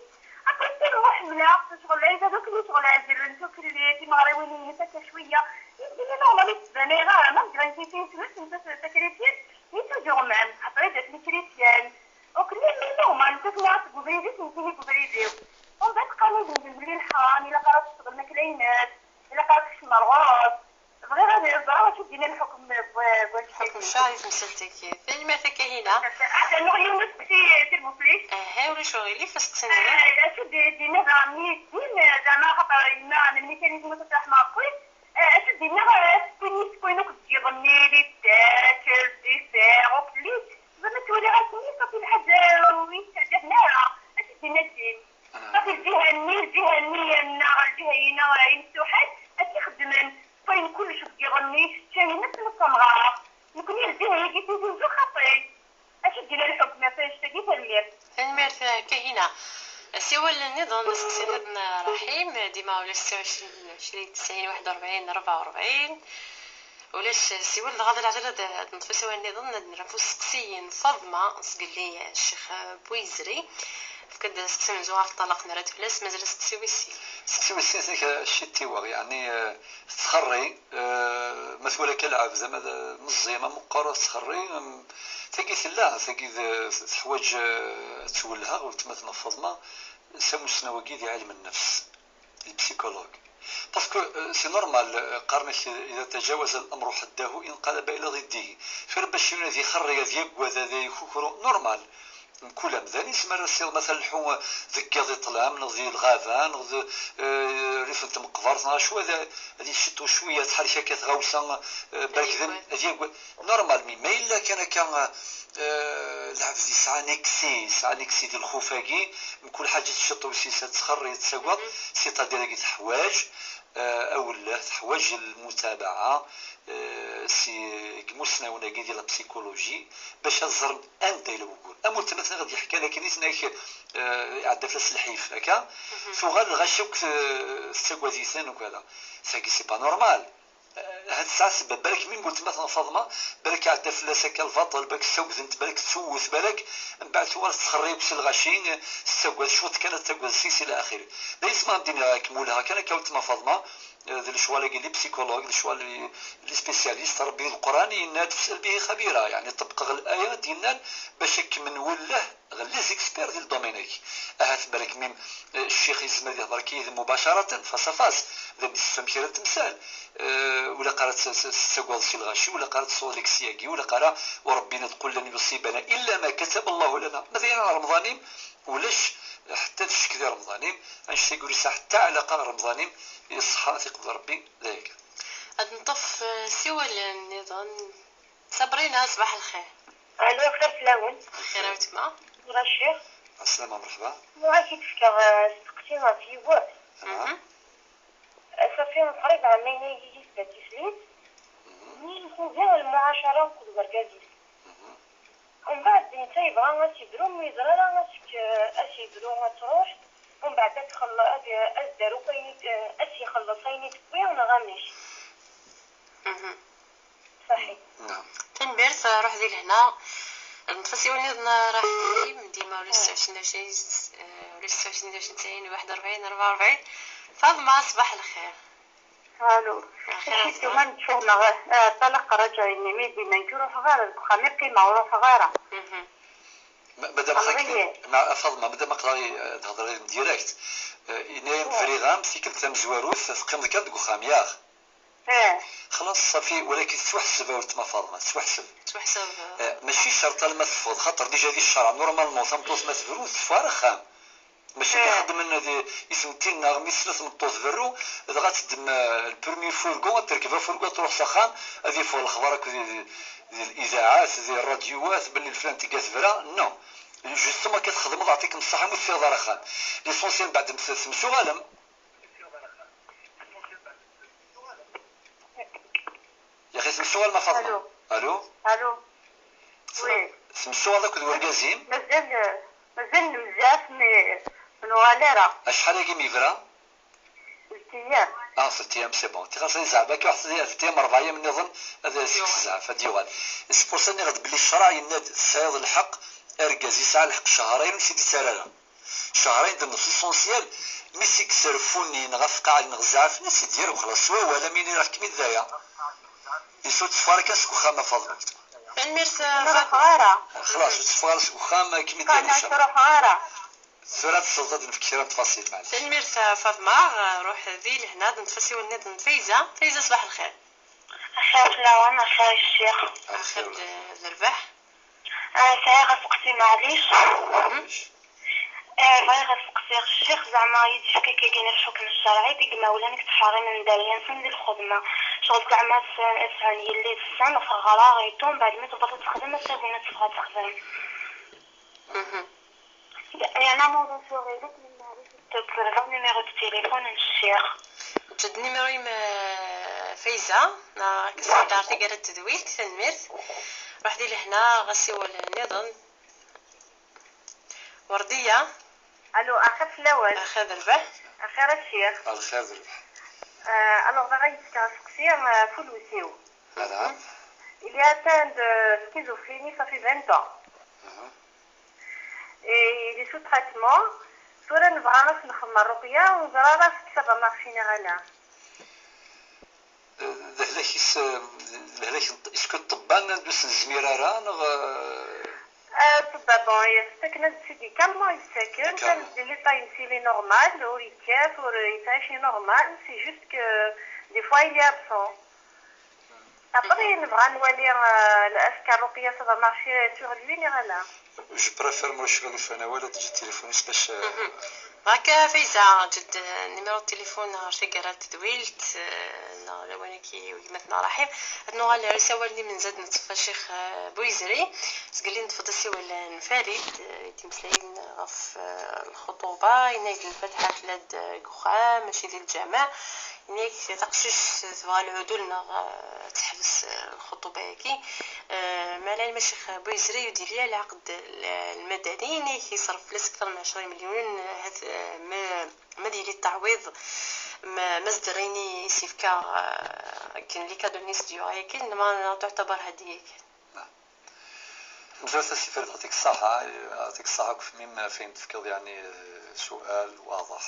après تروح ملا شغل عايزه دوك اللي شغل عايزين انتو كلي تي مغربيين نتا شويه يدير نورمالي زنيغا ما غرانتي انت سكريتيان يتوجو معم après جات لي كريتيان وكلي نورمال تسمع تقبريدي تنتهي قبريدي ومن بعد قالوا بلي الحرام الا قرات تشتغل مكلينات الا قرات تشمر غوص بغيت غادي نزرع واش دينا الحكم حكم الشهر مسلتك فين ما كاينه انا يونس سي بوبلي ولا شغلي فسقسنا اش دينا زعما زعما خاطر انا الميكانيزم تاع معقول اش دينا كوينو كتجيبني لي تاكل ديسير وكلي زعما تولي غاتني صافي الحاجه وين هنايا اش دينا الدين صافي الجهه النيه من الجهه هنا مفتوحه اش خدمن فين كلشي كيغني شاني نفس الصمغه يكون الجهه اللي كيتوزو خطي اش دينا الحكم فاش تجي المير كاينه سوى النظام سيدنا رحيم ديما ولا 26 90 41 44 ولاش سوى الغادر على نطفي سوى النظام نعرفو سقسيين فاطمه قال لي الشيخ بويزري كدا سقسي من زوار الطلاق نرات فلاس مازال سقسي وسي الشيء تيواغ يعني تخري مثلا كلعب زعما مزيمه مقرر تخري تاكي لا تاكي تحواج تولها وتمثل فاطمه سمو السنواكي ديال علم النفس البسيكولوج باسكو سي نورمال قرنك اذا تجاوز الامر حده انقلب الى ضده باش ينادي خري ديال وهذا يخوكرو نورمال كل مذاني سمر السير مثلا الحو ذكي ذي طلام نغذي الغافان نغذي ريفلت مقبرتنا شو هذا هذه شتو شويه حركه كتغوسه بالك هذه نورمال ما الا كان لعب دي سانيكسي ديال الخفاقي من كل حاجه تشطو شي تخري تسقط سي تادير الحواج اولا حوايج المتابعه سي كموسنا ونا ديال البسيكولوجي باش الزرم انت الى وقول امولت مثلا غادي يحكي لك نيسناك عاد فاس الحيف هكا فوغال غاشوك استغوازيسان وكذا ساكي سي با نورمال هاد الساعه سبب بالك مين قلت مثلا فاطمه بالك عاد فلاسك الفضل بالك سوزنت بالك تسوس بالك من بعد ثوار تخريب الغاشين استغواز شوط كانت تغواز سيسي الى اخره ليس ما الدنيا كمولها كان كاوت ما فاطمه ذي الشوال اللي بسيكولوج الشوال اللي سبيسياليست ربي القران يناد تسال به خبيره يعني طبق الايات ديالنا باش من وله غلي زيكسبير ديال الدومينيك اهات بالك ميم الشيخ يزمر يهضر كي مباشره فاس ذا بسم كيرا تمثال ولا قرات سكوال شي الغاشي ولا قرات سوليكسياكي ولا قرا وربنا تقول لن يصيبنا الا ما كتب الله لنا مثلا رمضانيم ولاش حتى تشك ديال رمضانيم غنشتي يقول حتى علاقه رمضانيم يصحى ثقب ربي ذاك هاد نطف سوى النظام صبرينا صباح الخير الو خير فلاون خير وتما ورا الشيخ السلام مرحبا واكيد فكر سقسينا في وقت صافي قريب عامين يجي ستاتيفليت نكون المعاشره نقول بركازي ومن بعد انت يبغى غتبرو ميزرا لا غتبرو غتروح ومن بعد تخلص ازدارو كاين اسي خلصيني تبويا وانا غنمشي صحيح نعم تنبيرت روح ذي لهنا المتفسي وليدنا راح ديما ولا 26 ولا 26 90 41 44 فاطمه صباح الخير الو حيت ما نشوفنا طلق رجعيني ميدينا نروح غير الخمير كيما نروح غيره مادام خاكي مع فاطمه مادام قراي تهضر ديريكت ينايم فريغام فيك التام زواروث تقيم لك هاد الخام ياخ خلاص صافي ولكن توحسب ولتما فاطمه توحسب ماشي شرط ما تفوض خاطر ديجا هذه الشرع نورمالمون تمطوس ما تفروز تفارغ خام ماشي كيخدم لنا اسم تينا غميس ثلاث مطوط فرو اذا غتدم البرمي فورغو تركب فورغو تروح سخان هذه فوق الاخبار ديال الاذاعات ديال الراديوات باللي الفلان تيقاس فرا نو جوستومون كتخدم تعطيك الصحه مستفيضه راه خان ليسونسيال بعد سمسو غالم يا اخي سمسو ما فاطمه الو وي سمسو هذاك الورقازيم مازال بزاف من غاليرة شحال هاكي ميفرا 6 ايام سي بون تي خاصني زعباك واحد 6 ايام 4 ايام نظن هذا زعف هادي وغاد سبورساني غاد بلي الشرع يناد السيد الحق اركازي ساعه الحق شهرين سيدي سارالا شهرين د نص اسونسيال ميسيك سرفوني نغفقع نغزعف نسي ديالو خلاص ولا مين راه كمي دايا يسوت فاركاس وخامه فاضل المرسى خلاص تفارس وخامه كمي دايا ان شاء الله ثلاث السلطات نفكرها تفاصيل معليش تنمير فاطمه روح ذي لهنا نتفسي وناد فايزه صباح الخير خير فلاوان خير الشيخ خير الربح سايغ سقسي معليش بغي غنسقسي الشيخ زعما يتفكك كاين الحكم الشرعي ديك المولانك تحري من داريا ندير الخدمه شغل زعما سعني اللي السنه في غراغيتو بعد ما تبغى تخدم تبغي تبغى تخدم انا مو سوري لك من معليش تبغي نيميرو دو تليفون الشيخ جد نيميروي فايزه كسمعت عرفتي قالت التدويل تنمير وحدي لهنا غسي ولا نظن ورديه. الو اخي فلاوان اخي الربح اخير الشيخ الخير الربح alors بغيت نسقسي فلوسيو نعم il est atteint de schizophrénie ça fait 20 ans et il est sous traitement صورة نبغى نخدم الرقية ونزرارة في السبع مارشيني غالا لهلاك اسكو الطبان ندوس الزميرة نغ طبعا يسكن سيدي كامل يسكن كان اللي طايم سيلي نورمال ويكاف ويتعيش نورمال سي جوست كو دي فوا il est absent après نبغى نولي الاسكا الرقية سبع مارشي سور لوي غالا جو بريفير ما نشغلوش انا ولا تجي تليفونيش باش هكا فايزة جد نيميرو التليفون عرفتي قرات تدويلت لوانكي ويمتنا رحيم انو غالي رساوة اللي من زاد نتصفى شيخ بويزري قال لي نتفضسي ولا نفارد تمثلين غف الخطوبة ينايد الفتحة لاد كوخا ماشي ديال الجامع ينايك تقشش تبغى العدول تحبس الخطوبة هاكي مالا الشيخ بويزري يدير ليا العقد المدني ينايك يصرف فلوس اكثر من 20 مليون ما ديري التعويض ما زدريني سيفكا كان لي كادو نيس ديوغي كاين ما تعتبر هديه مجرد السفر يعطيك الصحة مما فين تفكر يعني سؤال واضح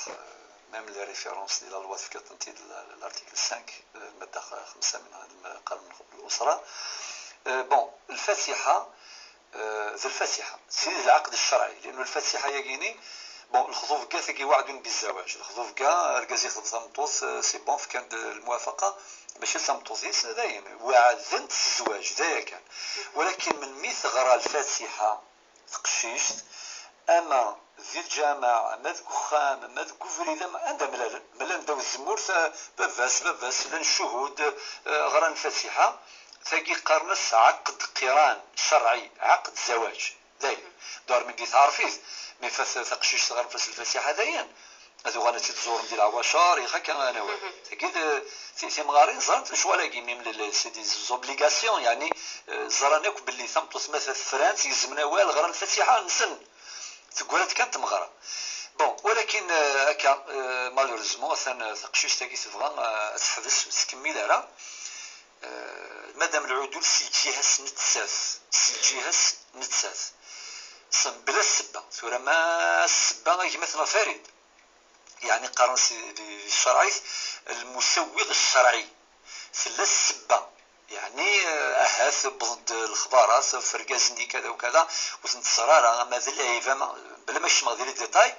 ميم لي ريفيرونس ديال الوا تفكر تنتيد الارتيكل 5 المادة 5 من هذا القانون الأسرة بون الفاتحة ذي الفاتحة سيدي العقد الشرعي لأنه الفاتحة يجيني بون الخطوب كاع كيوعدون بالزواج الخطوب كاع ركازي خصمطوس سي بون في كانت الموافقة باش سامطوزيس داين وعدنت الزواج ذايا كان ولكن من ميث غرا الفاتحة تقشيشت اما ذي الجامع اما ذي كخام اما ذي كفريدة عندها ملال داو الزمور بافاس لان الشهود غرا الفاتحة ثاقي قرنس عقد قران شرعي عقد زواج داين دار من قيت عارفيت مي فاس تقشيش تغرب فاس الفاتحة داين هذو غانا تزور ديال العواشر يخا كان انا اكيد في مغارين زرت شوالاكي ميم سي دي زوبليغاسيون يعني زراناك باللي ثمطس مثلا فرنسا يلزمنا وال غرا الفاتحة نسن تقولت كانت مغرى بون ولكن هكا مالوريزمون تقشيش تاكي تبغى تحبس وتكمل راه مادام العدول سي جهاز نتساس بلا السبه ثورة ما السبه كيما فريد يعني قرن الشرعي المسوغ الشرعي سلا السبه يعني اهاث بضد الخبارات فرقازني كذا وكذا وتنتصرارا ما ذي الايفا بلا ما يشمغ ديال الديتاي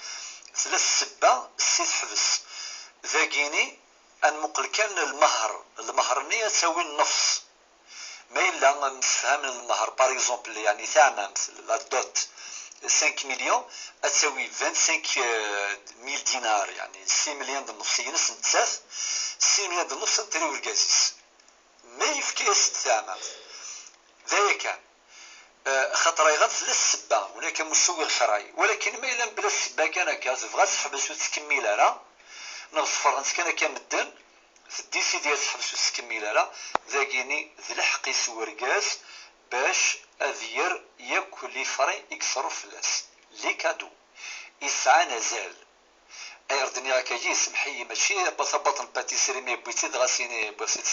سلا السبه السيد حبس ذاكيني ان مقل كان المهر نيه تساوي النفس ما الا نفهم المهر باغ اكزومبل يعني تاعنا لا دوت 5 مليون تساوي 25,000 دينار يعني 6 مليون ونص ينس نتساس 6 مليون ونص نتريو الكازيس ما يفكيس تاعنا ذايا كان خاطر يغنس للسبه هناك مسوغ شرعي ولكن ما الا بلا السبه كان كاز بغات تحبس وتكمل راه نغصفر كان كمدن تدي سيدي تحبس وتكمل راه ذاكيني ذي الحق يسوركاز باش اذير ياكل لي فري يكسروا فلاس لي كادو يسعى نزال ايردني كاجي سمحي ماشي بطن باتيسري مي بويتي دغاسيني بوسيت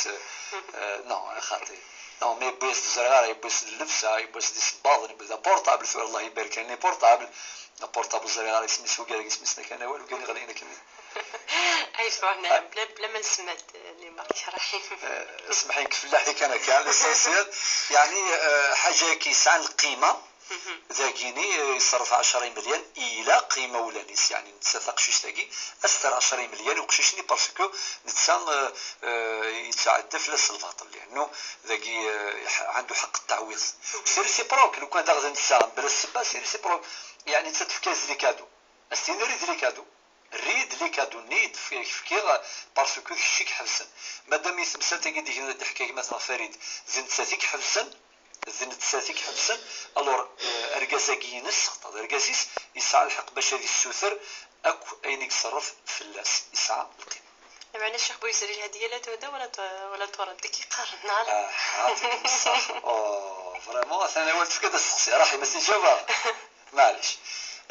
نو خاطي نو مي بويس الزراره يبوس اللبسه يبوس دي صباط يبوس بورطابل ثور الله يبارك لي بورطابل الزراره اسمي سوقا اسمي كان والو قال لي غادي كمل اي فهمنا بلا ما نسمع لي مارك رحيم اسمحي لك فلاحي كان ليسونسيال يعني حاجه كيسعى القيمه ذاكيني يصرف 10 مليون الى قيمه ولا نيس يعني نتسا قشيش تاكي استر 10 مليون وقشيشني باسكو نتسا يتعدى فلاس الباطل لانه ذاكي عنده حق التعويض سي ريسيبروك لو كان داغ نتسا بلا السبا سي ريسيبروك يعني تتفكاز لي كادو استين ريد لي كادو ريد لي كادو نيد فكيغ باسكو شيك حبسن مادام يثبت تاكي ديك تحكي مثلا فريد زين تساتيك حبسن زين تساتيك حبسن الور اركازاكي نسخط اركازيس يسعى الحق باش هذه السوثر اكو اين يتصرف في اللاس يسعى القيمه. معنى الشيخ بويزري الهديه لا تهدى ولا ترد كي قارنا صح فريمون انا ولت كذا السقسي راحي بس نجاوبها معليش.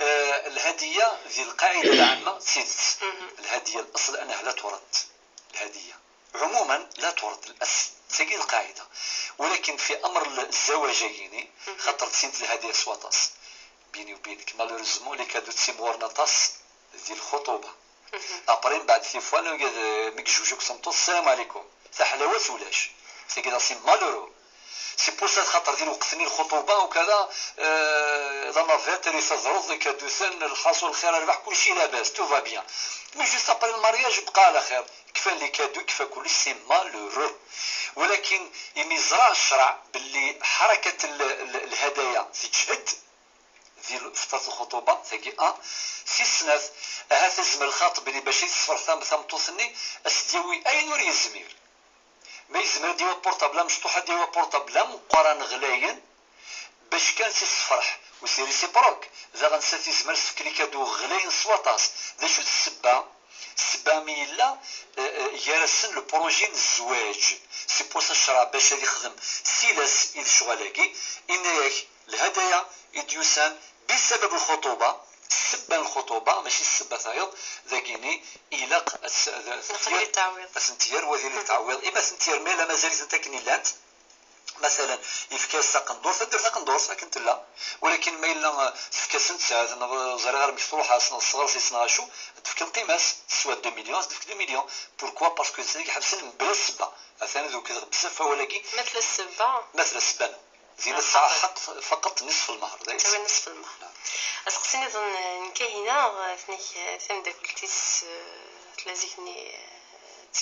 الهديه ذي القاعده العامه سيدت الهديه الاصل انها لا ترد الهديه عموما لا ترد الاصل تسقي القاعده ولكن في امر الزواجيني خاطر تسينت الهديه سواطاس بيني وبينك مالوريزمون لي كادو تسيمور نطاس ذي الخطوبه ابري بعد في فوا ميك جوجوك سمطوس السلام عليكم تاع حلاوه ولاش سي كذا سي مالورو سي بور سا خاطر ديال وقتني الخطوبه وكذا لا نافيت اللي تزرد كدوسن الحاصل الخير الربح كلشي لاباس تو فا بيان مي جوست ابري المارياج بقى على خير كفى لي كادو كفى كلشي سي مالورو ولكن يميزرع الشرع باللي حركه الهدايا تجهد في فترة الخطوبة ثقي سي سناث هذا الزمن الخاطب اللي باش يصفر ثم توصلني اسديوي اي نور يزمير ما يزمر ديوا بورطابلا مشطوحه ديوا بورطابلا مقارن غلاين باش كان تيصفرح وسي ريسيبروك ذا غنسى تيزمر سكلي كادو غلاين سواطاس ذا شو السبه ميلا يرسن لو بروجي الزواج سي بور سا الشرع باش يخدم سيلاس إذ شغلاكي إن الهدايا يديوسان بسبب الخطوبة سبا الخطوبة ماشي السبة ثايض ذاكيني إلاق سنتير وذي التعويض إما سنتير ميلا مازال تنتكني لانت مثلا يفكاس ساقندور فدير ساقندور ساكنت لا ولكن ما إلا تفكاس نتساعد زريغر مش تروح الصغار سيسنا شو تفك القيماس سوا 2 مليون تفك 2 مليون بوركوا باسكو زيك حبسن بلا السبة أثاني ذوك بزاف ولكن مثل السبة زين الساعة حق فقط نصف المهر تساوي نصف المهر أسقسيني ظن نكاينا ثم داك التيس تلازيكني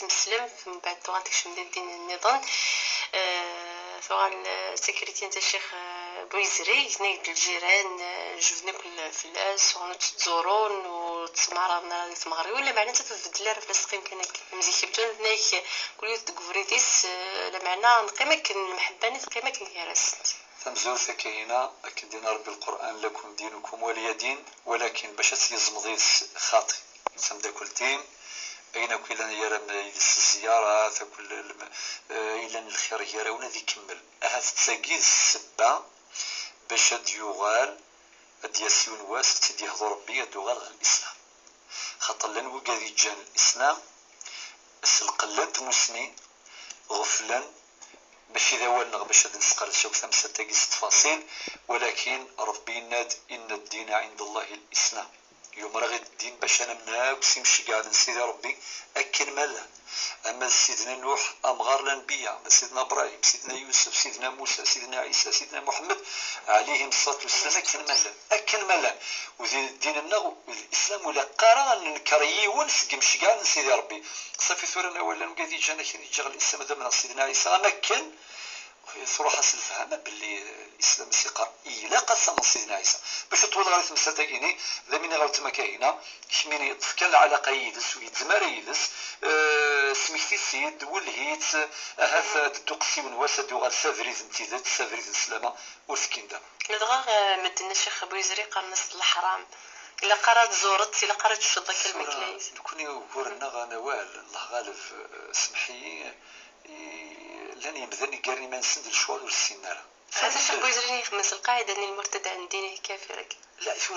تمسلم من بعد توغانتك شمدين الدين النظام ثوغان السيكوريتي نتاع الشيخ بويزري نايد الجيران جبنا في اللاس وتزورون وتسمعرا تمغري ولا معنى تتبدل في السقيم كان مزيكبتون نايك كل يوم تكفريتيس لا معنى نقيمك المحباني تقيمك الكراسنت تمزور ثكينا أكدنا رب القرآن لكم دينكم ولي دين ولكن باش تيزمضيس خاطي سمدا كل تيم أين كل يرى يدس الزيارة كل إلى الخير يرى ولا ذي كمل أهات تساقيز السبة باش ديوغال دياسيون واس تدي يهضر ربي دوغال الإسلام خاطر لن وقاذي جان الإسلام القلات مسني غفلا باش إذا ولنا باش نسقر شوك ثمسة تاقيس تفاصيل ولكن ربي ناد إن الدين عند الله الإسلام يوم رغد الدين باش انا مناكس يمشي قاعد نسيدي ربي اكل مالا اما سيدنا نوح امغار الانبياء سيدنا ابراهيم سيدنا يوسف سيدنا موسى سيدنا عيسى سيدنا محمد عليهم الصلاه والسلام اكل مالا وذي الدين النغو الاسلام ولا قرا نكري ونسق مشي قاعد نسيدي ربي صافي ثورنا ولا نقادي جانا كي يجي الاسلام هذا من سيدنا عيسى امكن صراحة الفهم باللي الإسلام سيقر إلا قسم سيدنا عيسى باش طول غارث مساتاكيني ذا من غارث مكاينة كميني تفكر العلاقة يدس ويتزمار يدس سميكتي السيد والهيت هاث الدقسي ونواسا دوغال سافريز امتداد سافريز السلامة وسكين دابا ندغا مدنا الشيخ بويزري قال نص الحرام إلا قرات زورت إلا قرات شفضة كلمة كلايز كوني ورنا غنوال الله غالب سمحي لن يمذني قاري ما نسند الشوال والسنارة هذا الشيخ بويزري يخمس القاعدة أن المرتد عن دينه كافر لا شو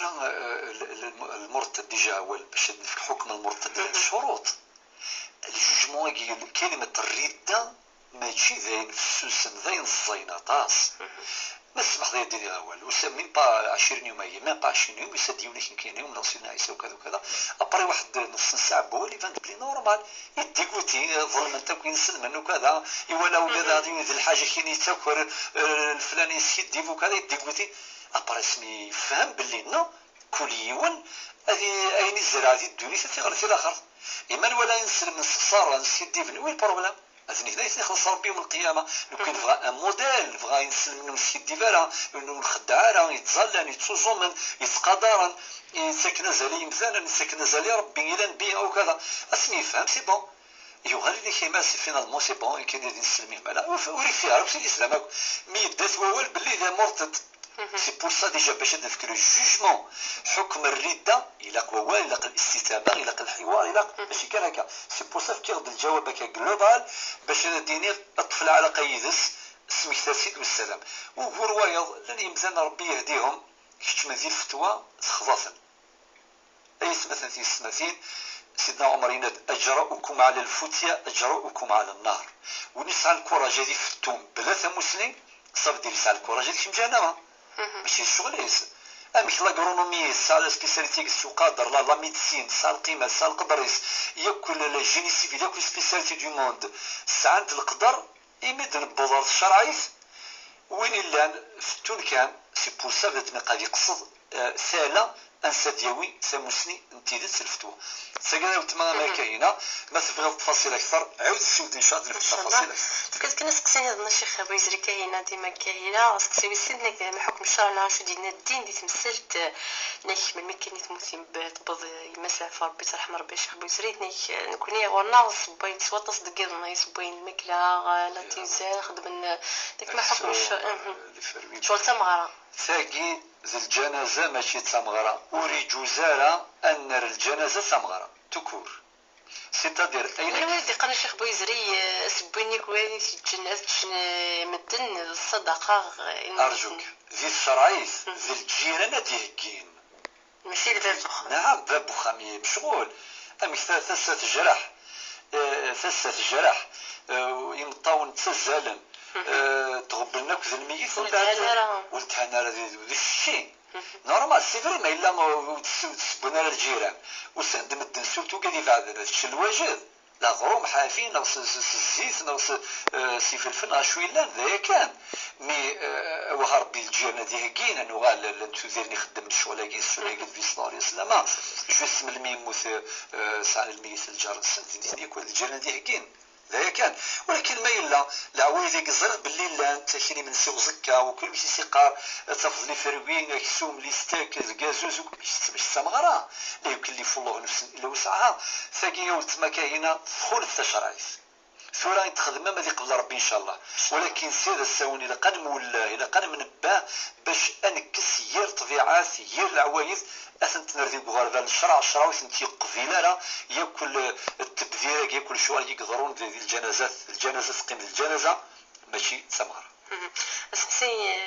المرتد ديجا أول باش في حكم المرتد شروط الجوجمون كلمة الردة ماشي ذاين فسوسن ذاين الزيناطاس ما سمح لي ديري اول وسمين با 20 يوم ما با 20 يوم يسديوني كاين يوم من سيدنا عيسى وكذا وكذا ابري واحد نص ساعه بولي فان بلي نورمال يديكوتي ظلم انت كاين سلمان وكذا ولا ولاد غادي يدير الحاجه كاين يتاكل الفلاني يسيد ديفو كذا يديكوتي ابري سمي فهم باللي نو كل يوم هذه اين الزرعه ديال الدنيا تيغلط الاخر ايمان ولا نسلم نستخسر نسيدي في وين البروبليم هذني هنا يخلص ربي يوم القيامه لو كان بغا ان موديل بغا ينسلم من سيدي فيرا انه نخدعها يتظلم يتسوزومن يتقدرن يسكن زالي مزانا يسكن زالي ربي الى نبي او كذا اسمي فهم سي بون يغالي لي كيما سي فينالمون سي بون كاين اللي نسلميه معنا وري فيها عرفتي الاسلام مي دات ووال باللي ذا مرتد سي بور سا ديجا باش نذكر الجوجمون حكم الرده الى قوال الى الاستتابه الى الحوار الى ماشي كان هكا سي بور سا كيرد الجواب هكا جلوبال باش نديني الطفل على قيدس سميت سيد والسلام وهو روايض لن يمزن ربي يهديهم كيش من ذي الفتوى تخضفن اي مثلا في السنتين سيدنا عمر يناد اجرؤكم على الفتيا اجرؤكم على النار ونسعى الكوراج هذه في التوم بلاثه مسلم صاب دير يسعى الكوراج هذيك مجانبه ماشي الشغل يس امك لاغرونومي سا لا سبيسياليتي سو قادر لا ميديسين سا القيمه سا القدريس ياكل لا جيني سيفيل ياكل سبيسياليتي دو موند ساعه القدر يمد البوزار الشرعيس وين اللان في التونكان سي بور سا بدا قاعد يقصد سالا انسى دياوي ساموسني انتيدت الفتوى ساكنا وتما ما كاينه ما تبغي تفاصيل اكثر عاود سولت ان شاء الله في التفاصيل اكثر كنا سقسيني هذا الشيخ بويزري كاينه ديما كاينه سقسيوي سيدنا من حكم الشرع شو دينا الدين دي تمثلت نيك من مكاني تمثل بتبض يمسع في ربي ترحم ربي الشيخ بويزري نيك نكوني وناقص بين سوا تصدق نايس بين المكلا لا تنسى خدم ديك ما حكم الشرع شغل تمغرا ثاقي ذي الجنازة ماشي تمغرة وري جوزارة أن الجنازة تمغرة تكور سيتادير أين أنا ولدي قال الشيخ بويزري سبيني كوالي في الجنازة مدن الصدقة أرجوك ذي الشرعيس ذي الجيران ديهكين ماشي الباب بخام نعم باب بخامي بشغول أمي ثلاثة جرح ثلاثة جرح يمطاون تسزالن تغبرنا كذا الميت والتهنارة ذي الشين نورمال سي فري ما إلا تسبنا للجيران وسندم الدنسوت وكذي بعد هادشي الواجد لا غروم حافين ناقص الزيت ناقص سي فلفل شوي لا ذايا كان مي وهربي الجيران دي هكين انو غال تزيرني خدم الشغل كي السلاقي في صلاه السلام جوست من الميموت سعى الميت الجار سنتي كل الجيران دي هكين ذايا كان ولكن ما إلا العوايد يقزر باللي لا انت كيني من سوق زكا وكل شي سيقار تفض لي فروين يكسوم لي ستيك الكازوز باش تمغرا لا يكلف الله نفسا الا وسعها ثاقي ولت ما كاينه دخول في التشرعيس ثورة تخدم ما ذي قبل ربي ان شاء الله ولكن سير الساوني الى قد مولا الى قد منباه باش انكس يير طبيعات يير العوايد اثنت نردي بغربه الشرع الشراوي سنتي قبيله راه ياكل التبذير ياكل شوال يقدرون ديال الجنازه تقيم الجنازه ماشي تمغر سي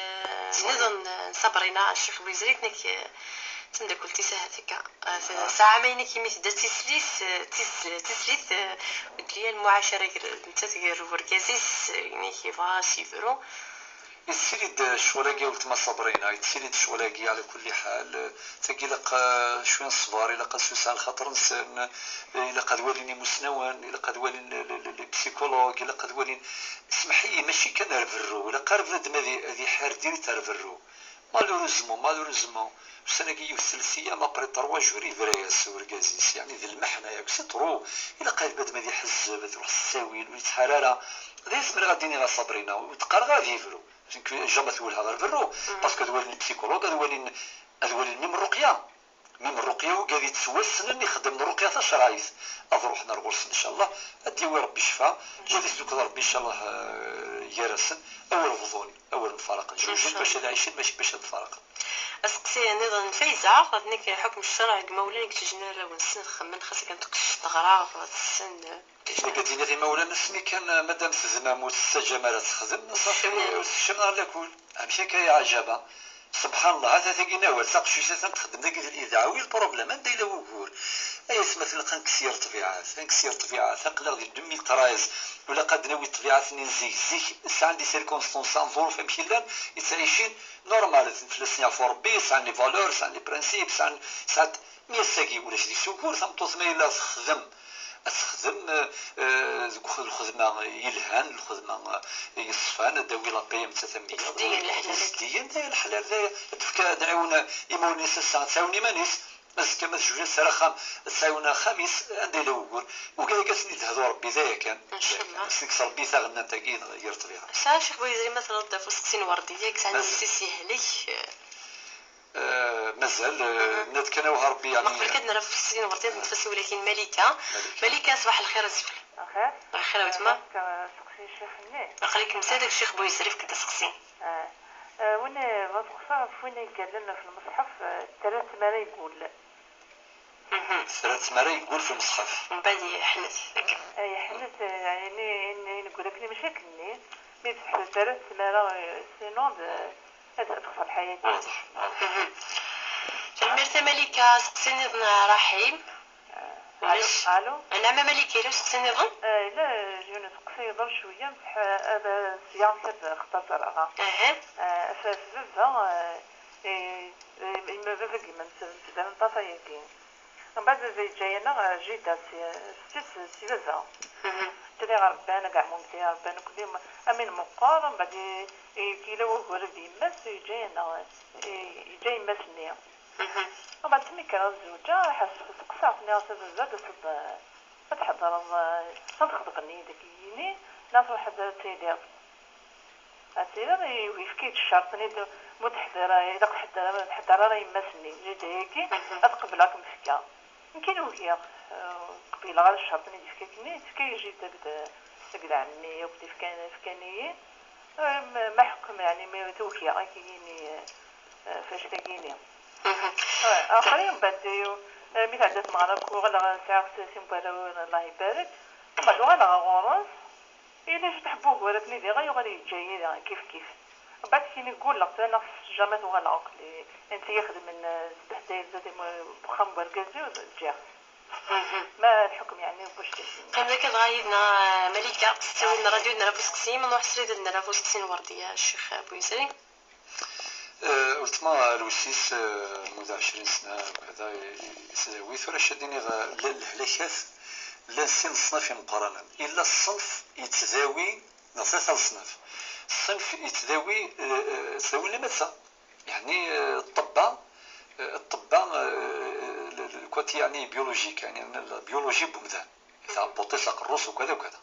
نظن صبرينا الشيخ بويزريتنك تندا قلتي هذيك ساعه ما كيما تدا تسليث ديال المعاشره انت تقرا وركازيس يعني كيفا سيفرو يتسيريد الشغلاقي ولت ما صبرينا يتسيريد الشغلاقي على كل حال تاقي لق شويه صبار الى قد سوسع الخاطر نسان الى قد وليني مسنوان الى قد ولين بسيكولوج الى قد ولين اسمح لي ماشي كنرفرو الى قارب بنادم هذه حار ديري ترفرو مالوريزمون السنه كي الثلاثيه ما بري 3 جوري فرياس وركازيس يعني ذي المحنه ياك سطرو الى قارب بنادم هذه حزب تروح الساويل ويتحراره لازم غاديني غا صابرينا وتقار غادي يفرو جامع تقولها غير برو باسكو هذا ولي البسيكولوج هذا ولي من الرقيه وقاعد يتسوسن اني خدم الرقيه تاع الشرايس اروح نرغس ان شاء الله ادي ربي شفاء جالس دوك ربي ان شاء الله يرسن اول فضوني اول مفارقه جوج باش عايشين ماشي باش نتفارق اسقسي نظن فايزه فضنك حكم الشرع مولانا كتجنى ونسن خمن خاصك تغرا السن قالت لي مولانا اسمي كان مادام في الزماموت السجمره تخدم صافي الشمال لا كول امشي كاي عجبه سبحان الله هذا تاقينا ورثق شي شيء تخدم داك الاذاعه وي البروبليم انت الا وقول اي مثلا كنكسير طبيعات نقدر ديال 2013 ولا قد ناوي طبيعات نزيك سا عندي سيركونستونس ظروف مشيلان يتعيشين نورمال في السنيا فور بي سا لي فالور سا لي برينسيپ سا ميساكي ولا شي سوكور ثمطوس ما الا تخدم استخدم الخدمه يلهان الخدمه يصفان داوي لابي متسميه ديال الحلال ديال دعونا يموني ساعه تساوني مانيس بس كما تجوج سرخام تساونا خميس عندي لوغور وكذا كاسني تهضر ربي ذا كان ان شاء الله سنك ربي ثغنا تاكين غير طبيعه صافي شيخ بويزري مثلا ضاف سكسين ورديه كنت عندي سيهلي مازال نتكناوها ربي يعني قبل كدنا في السين ورديه نتفسي ولكن ملكه صباح الخير اسفل اخير الخير وتما سقسي الشيخ مني خليك مسادك الشيخ بويزري كدا سقسي وانا ما تخصها فين قال لنا في المصحف 3 مرات يقول 3 مرات يقول في المصحف من بعد يحنث يحنث يعني نقول لك ماشي كني مي بصح 3 مرات سينون هذا تخسر حياتي واضح المرتة ملكة سقسيني رحيم الو نعم ملكة لا سقسيني ظن لا جوني تقصي ضل شويه بصح هذا سياسه اختصرها فبابا ما بابا كيما نسبان طافايكين من بعد زي جاينا جيت سي بابا تري ربنا كاع ممتي ربنا كل يوم امين مقارن بعد كيلو ولد يمس جاينا جاي مسني وبعد سمي كان الزوجة حس سقساتني أصلا زاد صد تحضر تخدقني داكيني ناس واحد تيدير أتيرا ويفكيت الشرطني متحضرة إذا تحضر راه يمسني جيت هيكي أتقبلك مفكا يمكن وهي قبيلة غير الشرطني يفكيتني تفكي جيت تقول عني وكنت فكاني ما حكم يعني ما توكي أكيني فاش تاكيني آخرين بديو مثل عدت معنا وغلا ساعة سيمبالا الله يبارك وبعد وغلا غورس إلا تحبوه ولكن دي غير جاي كيف بعد كي نقول لك أنا جامات وغلا عقلي أنت يخدم من سبحتي زادي بخام بركازي وجا ما الحكم يعني واش كان ذاك غايدنا ملكة قصتي لنا راديو لنا بوسكسي من واحد سريد لنا بوسكسي وردية الشيخ بويسري قلت ما الوسيس منذ 20 سنة وكذا يسداوي ثورة شاديني الهلاكات لا نسين الصنف مقارنة إلا الصنف يتداوي نصيص الصنف الصنف يتداوي تداوي لماذا يعني الطباء كوتي يعني بيولوجيك يعني البيولوجي بمدان إذا بوطيس الروس وكذا وكذا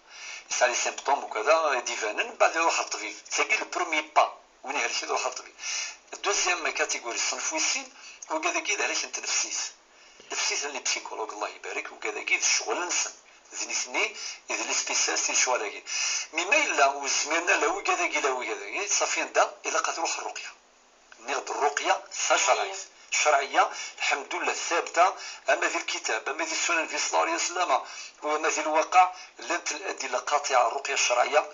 يسعى لي سيمبتوم وكذا ديفانن بعد يروح للطبيب تلاقي البرومي با وين هالشي يروح للطبيب الدوزيام كاتيجوري الصنف ويسين هو كذا كذا علاش انت نفسيس اللي بسيكولوج الله يبارك وكذا كذا الشغل نسن ذني إذا لي سبيسياليست شو على كذا مما إلا وزميرنا لو كذا كذا صافي ندا إلا قد روح الرقية نغد الرقية الشرعية الحمد لله ثابتة أما ذي الكتاب أما ذي السنن في صلى الله عليه وسلم وأما ذي الواقع لن الأدلة قاطعة الرقية الشرعية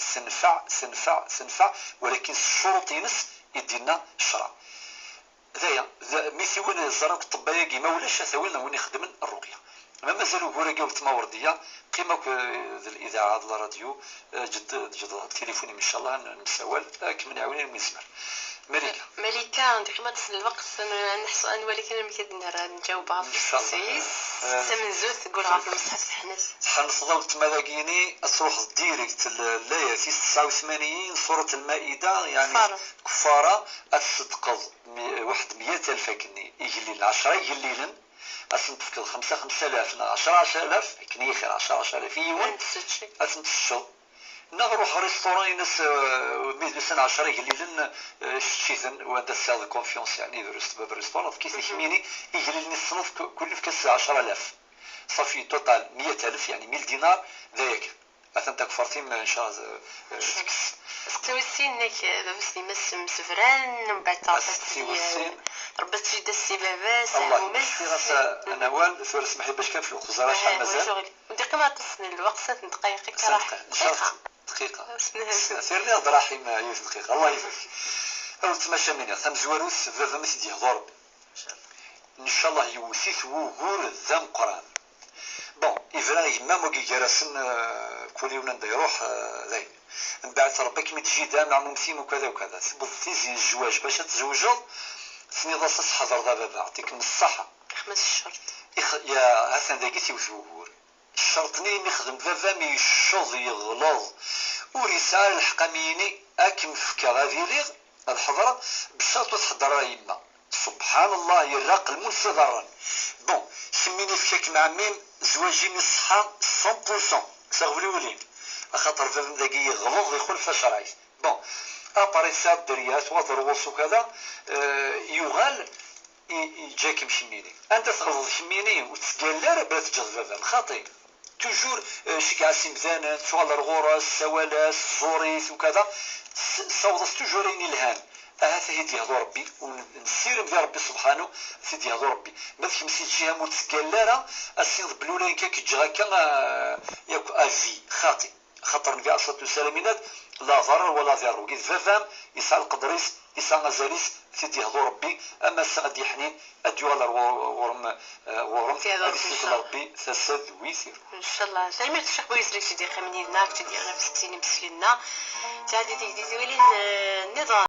سنفع ولكن الشروط ينس يدينا الشرع ذايا مثل وين الزراك الطبية كيما ولاش ثاولنا وين يخدمن الرقية ما مازالوا هوراكا والتماوردية قيمة ذي الإذاعة ذي الراديو جد تليفوني إن شاء الله نسوال كمن عاوني المزمر ملكة عندك ما تصل الوقت نحسو أن ولكن مكدنا نجاوبها في السيس من زوج تقولها في المصحف حناس حنصدر تمالاقيني تروح ديريكت الآية 89 سورة المائدة يعني كفارة أتصدق واحد 100,000 كني يجليل 10 يجليلن أسنتفكر 5,000 10,000 كني خير 10,000 يوم أسنتفشل نروح ريستوران ناس ميزان 10 يجليلن شيثن وهذا السيال كونفيونس يعني باب الريستوران كيف يحميني يجليلني الصنف كل في كاس 10,000 صافي توتال 100,000 يعني 1,000 دينار ذاك أنت كفرتين إن شاء الله استوي السينك بس يمس مسفران من بعد ربت في دسي باباس الله يسير نوال ثور اسمحي باش كان في الخزارة شحال مازال ودي قيمة تصني الوقت 6 دقائق كراح دقيقة سيرني هاد رحيم عيوز دقيقة الله يبارك أول تماشى مني ثم زواروس فذا مثل ديه ضرب إن شاء الله يوثيث وغور ذم قرآن بون إفراغ ما موكي جرسن كل يوم نديروح ذي من بعد ربك متجيدا مع ممثين وكذا وكذا بثيزي الزواج باش تزوجوا ثني ضاصص حضر ذا بابا يعطيك من الصحة 5 شهور يا حسن ذاك يوث وغور شرطني نخدم فافا مي الشوز يغلظ ورسالة الحقاميني اكم فكا غادي ليغ الحضرة بشرط تحضر يما سبحان الله يراق المنسى ضرا بون سميني فيك مع ميم زواجي من الصحة 100% ساغولي ولين خاطر فافا ذاكي يغلظ يدخل في شرايس بون اباري ساب دريات وضروس وكذا يغال يجاك مشميني انت تغلظ شميني وتسقال بلا تجذب خاطي توجور شكا سمزانا شغل الغورس سوالاس زوريس وكذا صوضس توجور الهام هذا هي ديال ربي ونسير ديال ربي سبحانه في ديال ربي ما تمشي تجيها متسقال السين بلولين كيجي هكا ياك افي خاطي خاطر النبي عليه الصلاه والسلام لا ضرر ولا ضرر وكيف فهم يسال القدريس يسال غزاليس في ديال ربي اما السعد يحنين اديوال ورم في هذا ربي فسد ويسير ان شاء الله زعما الشيخ بويسري تدي خمنينا تدي غير في 60 مسلنا تاع دي ولين النظام